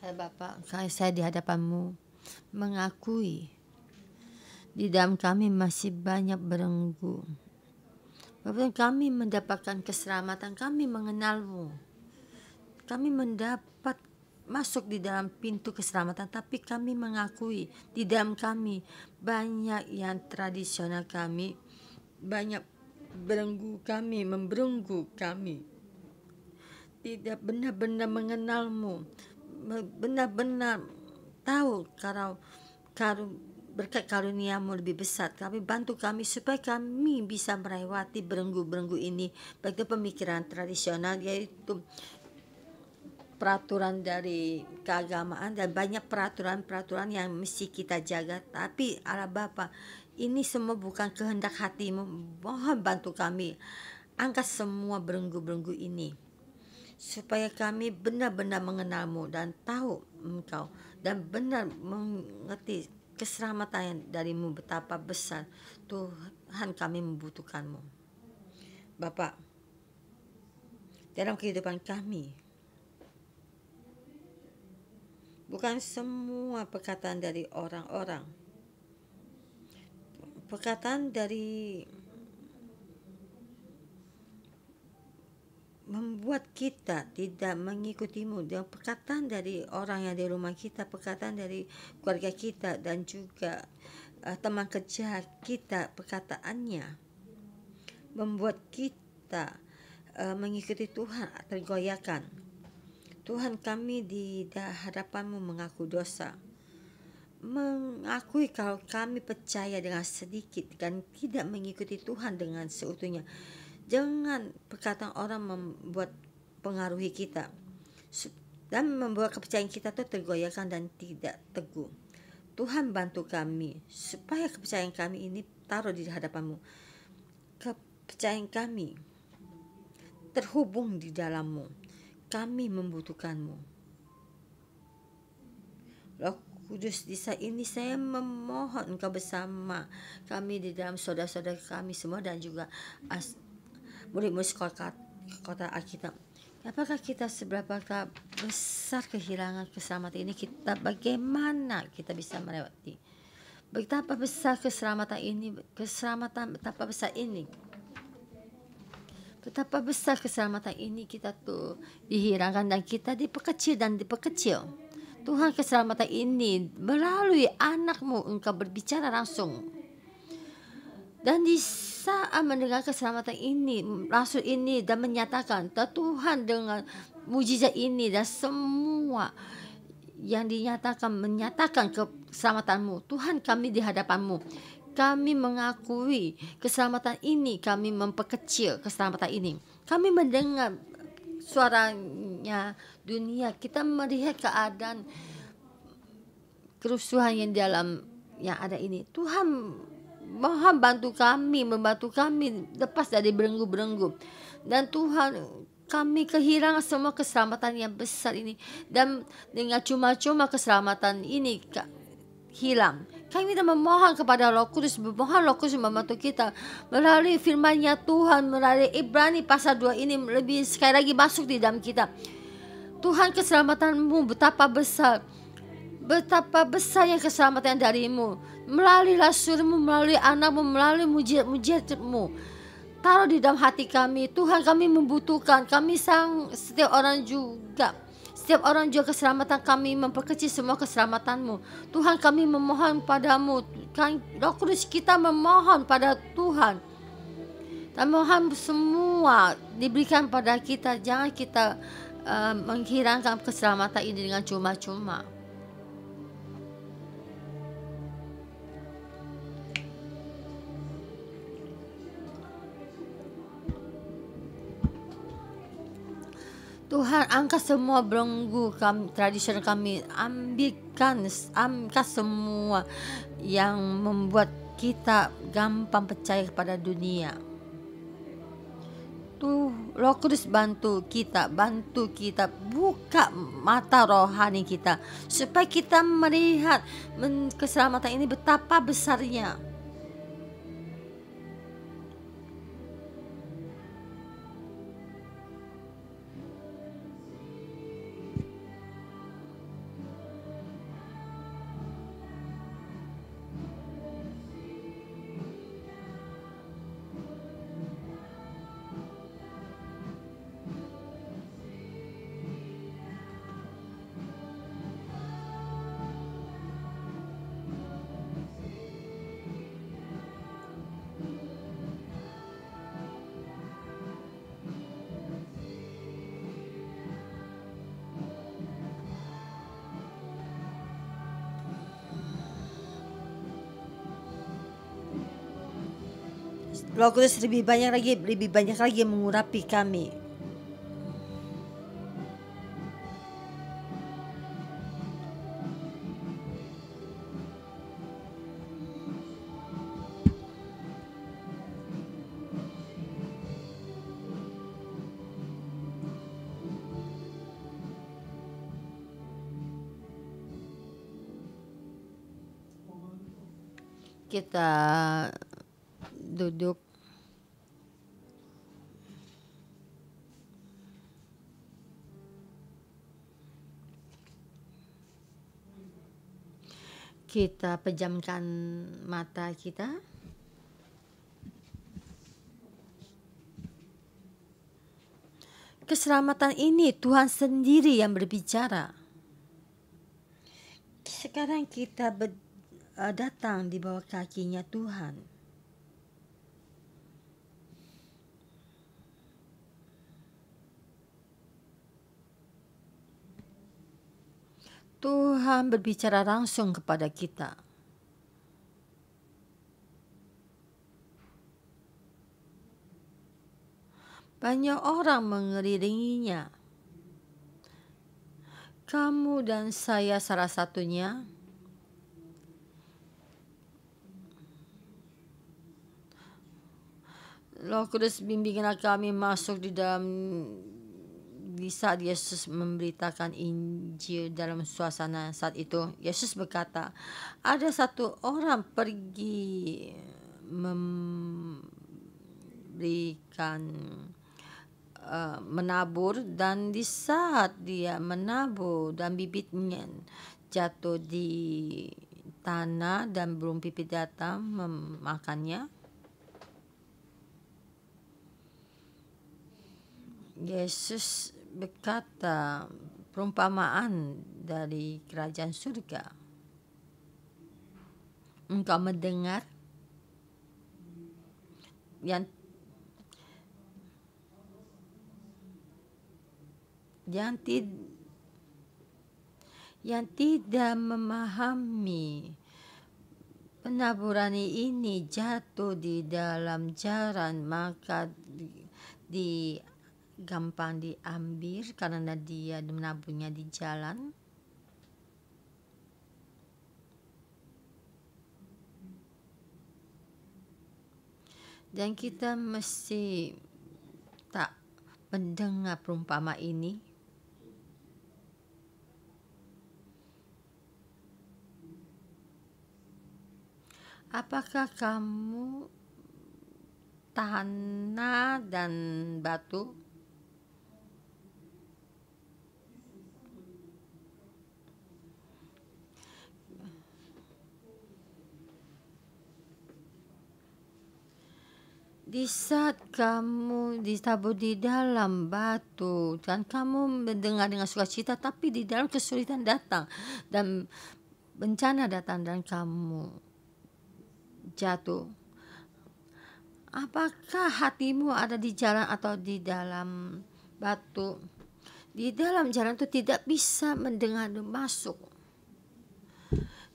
Hai Bapa, saya di hadapan-Mu mengakui di dalam kami masih banyak belenggu. Bapak, kami mendapatkan keselamatan, kami mengenal-Mu. Kami mendapat masuk di dalam pintu keselamatan, tapi kami mengakui di dalam kami banyak yang tradisional kami, banyak belenggu kami, membelenggu kami. Tidak benar-benar mengenal-Mu, benar-benar tahu kalau berkat karunia-Mu lebih besar. Kami bantu kami supaya kami bisa melewati belenggu-belenggu ini, baik itu pemikiran tradisional, yaitu peraturan dari keagamaan dan banyak peraturan-peraturan yang mesti kita jaga. Tapi Allah Bapa, ini semua bukan kehendak hati-Mu. Mohon bantu kami angkat semua belenggu-belenggu ini, supaya kami benar-benar mengenal-Mu dan tahu Engkau, dan benar mengerti keselamatan dari-Mu betapa besar. Tuhan, kami membutuhkan-Mu. Bapak, dalam kehidupan kami, bukan semua perkataan dari orang-orang, perkataan dari membuat kita tidak mengikuti-Mu, dan perkataan dari orang yang di rumah kita, perkataan dari keluarga kita, dan juga teman kerja kita, perkataannya membuat kita mengikuti Tuhan tergoyahkan. Tuhan, kami di hadapan-Mu mengaku dosa, mengakui kalau kami percaya dengan sedikit dan tidak mengikuti Tuhan dengan seutuhnya. Jangan perkataan orang membuat pengaruhi kita dan membuat kepercayaan kita itu tergoyahkan dan tidak teguh. Tuhan, bantu kami supaya kepercayaan kami ini taruh di hadapan-Mu. Kepercayaan kami terhubung di dalam-Mu. Kami membutuhkan-Mu. Roh Kudus, di saat ini saya memohon Engkau bersama kami di dalam saudara-saudara kami semua dan juga murid-murid sekolah kota Alkitab. Apakah kita seberapa besar kehilangan keselamatan ini, kita bagaimana kita bisa melewati? Betapa besar keselamatan ini, betapa besar ini. Betapa besar keselamatan ini kita tuh dihilangkan dan kita diperkecil dan diperkecil. Tuhan, keselamatan ini melalui anak-Mu Engkau berbicara langsung. Dan di saat mendengar keselamatan ini, rasul ini dan menyatakan, Tuhan dengan mujizat ini dan semua yang menyatakan keselamatan-Mu. Tuhan, kami di hadapan-Mu, kami mengakui keselamatan ini, kami memperkecil keselamatan ini. Kami mendengar suaranya dunia, kita melihat keadaan kerusuhan yang ada ini. Tuhan, mohon membantu kami lepas dari belenggu-belenggu. Dan Tuhan, kami kehilangan semua keselamatan yang besar ini, dan dengan cuma-cuma keselamatan ini hilang. Kami minta memohon kepada Roh Kudus, memohon Roh Kudus membantu kita melalui firman-Nya Tuhan, melalui Ibrani pasal 2 ini lebih sekali lagi masuk di dalam kita. Tuhan, keselamatan-Mu betapa besarnya keselamatan dari-Mu, melalui rasul-Mu, melalui anak-Mu, melalui mujizat-Mu. Taruh di dalam hati kami. Tuhan, kami membutuhkan, kami setiap orang juga Setiap orang juga keselamatan kami, memperkecil semua keselamatanmu. Tuhan, kami memohon padamu. Roh Kudus, kita memohon pada Tuhan. Dan mohon semua diberikan pada kita. Jangan kita menghilangkan keselamatan ini dengan cuma-cuma. Tuhan, angkat semua belenggu kami, tradisional kami, angkat semua yang membuat kita gampang percaya kepada dunia. Tuh, Roh Kudus bantu kita, buka mata rohani kita, supaya kita melihat keselamatan ini betapa besarnya. Roh Kudus lebih banyak lagi mengurapi kami. Kita duduk. Kita pejamkan mata kita. Keselamatan ini Tuhan sendiri yang berbicara. Sekarang kita datang di bawah kakinya Tuhan. Tuhan berbicara langsung kepada kita. Banyak orang mengelilinginya. Kamu dan saya salah satunya. Roh Kudus, bimbinglah kami masuk di saat Yesus memberitakan Injil dalam suasana saat itu. Yesus berkata, ada satu orang pergi memberikan menabur, dan di saat dia menabur dan bibitnya jatuh di tanah dan burung pipit datang memakannya. Yesus berkata perumpamaan dari kerajaan surga. Engkau mendengar yang tidak memahami. Penaburan ini jatuh di dalam jalan, maka gampang diambil karena dia menaburnya di jalan. Dan kita mesti tak mendengar perumpamaan ini. Apakah kamu tanah dan batu? Di saat kamu ditabur di dalam batu dan kamu mendengar dengan sukacita, tapi di dalam kesulitan datang dan bencana datang dan kamu jatuh. Apakah hatimu ada di jalan atau di dalam batu? Di dalam jalan itu tidak bisa mendengar masuk.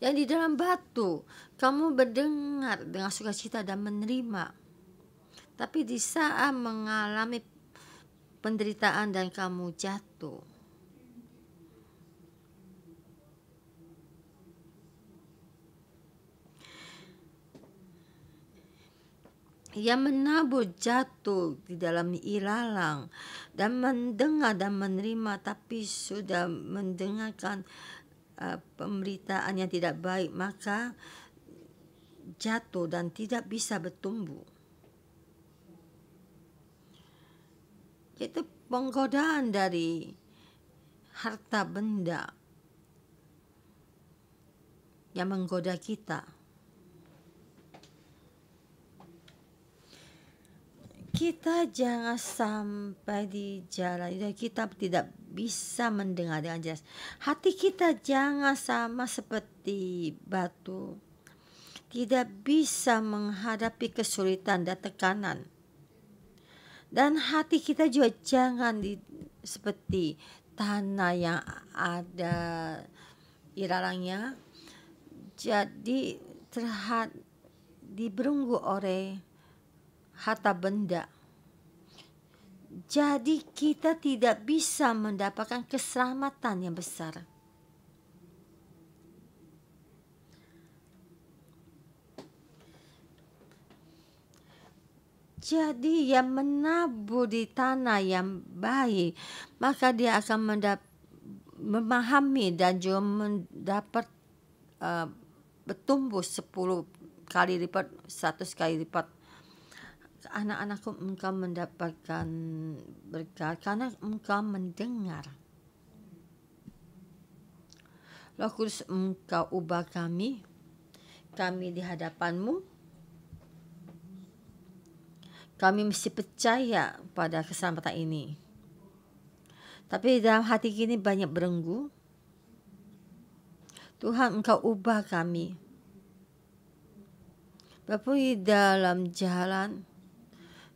Yang di dalam batu kamu mendengar dengan sukacita dan menerima. Tapi di saat mengalami penderitaan dan kamu jatuh, yang menabur jatuh di dalam ilalang dan mendengar dan menerima, tapi sudah mendengarkan pemberitaan yang tidak baik, maka jatuh dan tidak bisa bertumbuh. Itu penggodaan dari harta benda yang menggoda kita. Kita jangan sampai di jalan kita tidak bisa mendengar dengan jelas. Hati kita jangan sama seperti batu, tidak bisa menghadapi kesulitan dan tekanan. Dan hati kita juga jangan seperti tanah yang ada ilalangnya, jadi dibelenggu oleh harta benda. Jadi kita tidak bisa mendapatkan keselamatan yang besar. Jadi yang menabur di tanah yang baik, maka dia akan memahami dan juga mendapat bertumbuh 10 kali lipat, 100 kali lipat. Anak-anakku, engkau mendapatkan berkat karena engkau mendengar. Roh Kudus, engkau ubah kami di hadapanmu. Kami mesti percaya pada keselamatan ini. Tapi dalam hati kini banyak belenggu. Tuhan, engkau ubah kami. Bapa, di dalam jalan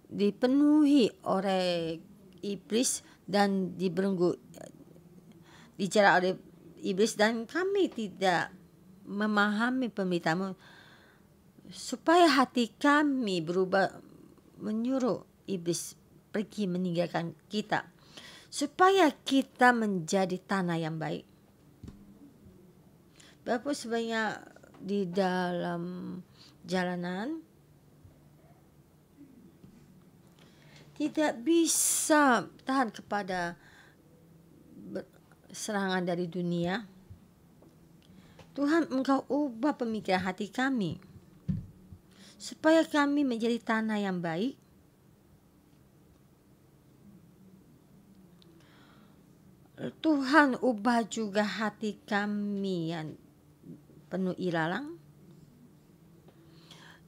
dipenuhi oleh iblis dan dibelenggu, dijarah oleh iblis, dan kami tidak memahami pemberitaan-Mu, supaya hati kami berubah, menyuruh iblis pergi meninggalkan kita, supaya kita menjadi tanah yang baik. Bapak, sebenarnya di dalam jalanan tidak bisa tahan kepada serangan dari dunia. Tuhan, engkau ubah pemikiran hati kami, supaya kami menjadi tanah yang baik. Tuhan, ubah juga hati kami yang penuh ilalang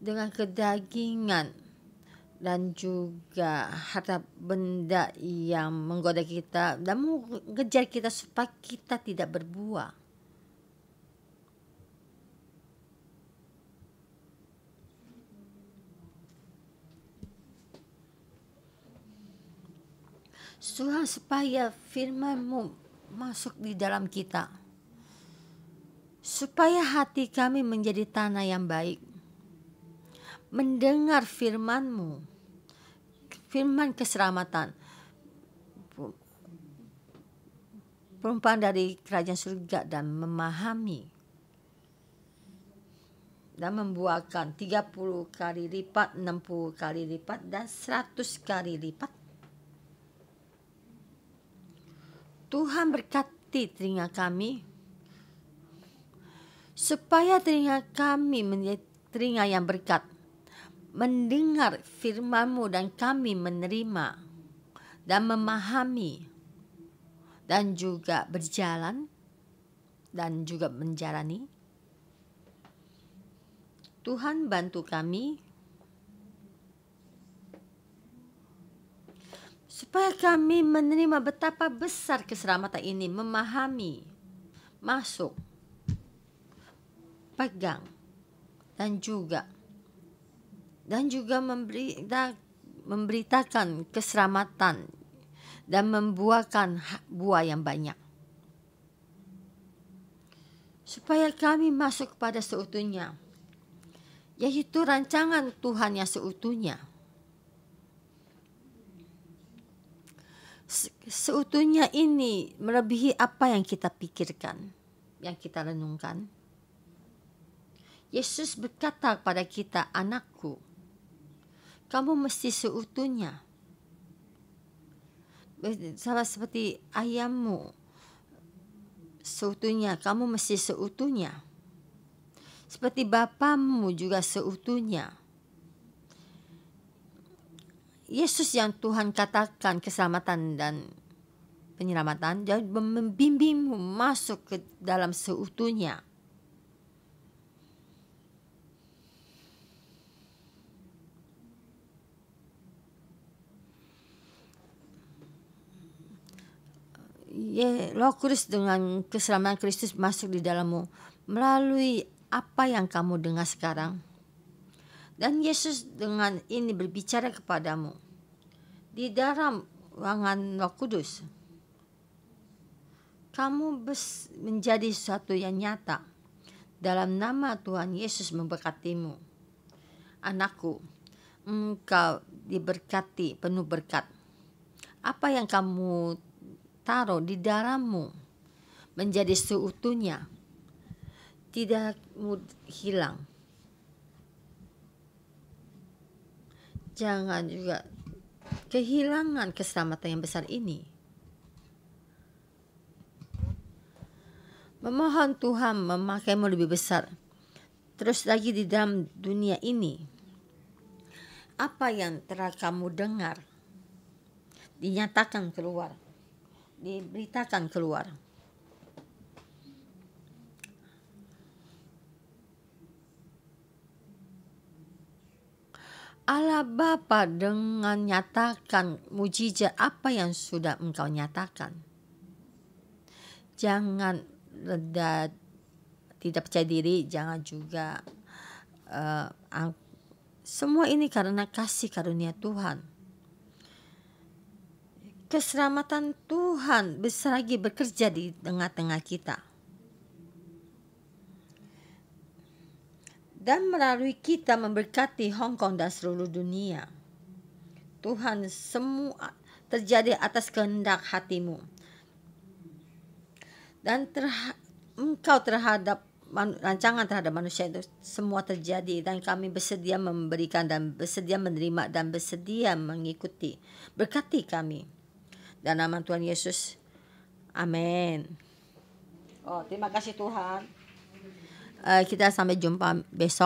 dengan kedagingan dan juga harta benda yang menggoda kita dan mengejar kita supaya kita tidak berbuah. Tuhan, supaya firman-Mu masuk di dalam kita, supaya hati kami menjadi tanah yang baik, mendengar firman-Mu, firman keselamatan, perumpamaan dari kerajaan surga, dan memahami dan membuahkan 30 kali lipat, 60 kali lipat, dan 100 kali lipat. Tuhan, berkati telinga kami, supaya telinga kami menjadi telinga yang berkat, mendengar firman-Mu dan kami menerima dan memahami dan juga berjalan dan juga menjalani. Tuhan, bantu kami supaya kami menerima betapa besar keselamatan ini, memahami, masuk, pegang, dan juga memberitakan keselamatan dan membuahkan buah yang banyak. Supaya kami masuk kepada seutuhnya, yaitu rancangan Tuhan yang seutuhnya. Seutuhnya ini melebihi apa yang kita pikirkan, yang kita renungkan. Yesus berkata kepada kita, anakku, kamu mesti seutuhnya. Sama seperti ayammu, seutuhnya, kamu mesti seutuhnya. Seperti bapamu juga seutuhnya. Yesus yang Tuhan katakan keselamatan dan penyelamatan, dan membimbingmu masuk ke dalam seutuhnya. Roh Kudus dengan keselamatan Kristus masuk di dalammu melalui apa yang kamu dengar sekarang. Dan Yesus dengan ini berbicara kepadamu di dalam ruangan Roh Kudus. Kamu menjadi sesuatu yang nyata. Dalam nama Tuhan Yesus memberkatimu. Anakku, engkau diberkati penuh berkat. Apa yang kamu taruh di dalammu menjadi seutuhnya, tidak hilang. Jangan juga kehilangan keselamatan yang besar ini. Memohon Tuhan memakaimu lebih besar. Terus lagi di dalam dunia ini, apa yang telah kamu dengar dinyatakan keluar, diberitakan keluar. Allah Bapa dengan nyatakan mujizat apa yang sudah engkau nyatakan. Jangan tidak percaya diri, jangan juga semua ini karena kasih karunia Tuhan. Keselamatan Tuhan besar lagi bekerja di tengah-tengah kita. Dan melalui kita memberkati Hong Kong dan seluruh dunia. Tuhan, semua terjadi atas kehendak hatimu. Dan engkau terhadap rancangan terhadap manusia itu semua terjadi. Dan kami bersedia memberikan dan bersedia menerima dan bersedia mengikuti. Berkati kami. Dalam nama Tuhan Yesus. Amin. Terima kasih Tuhan. Kita sampai jumpa besok.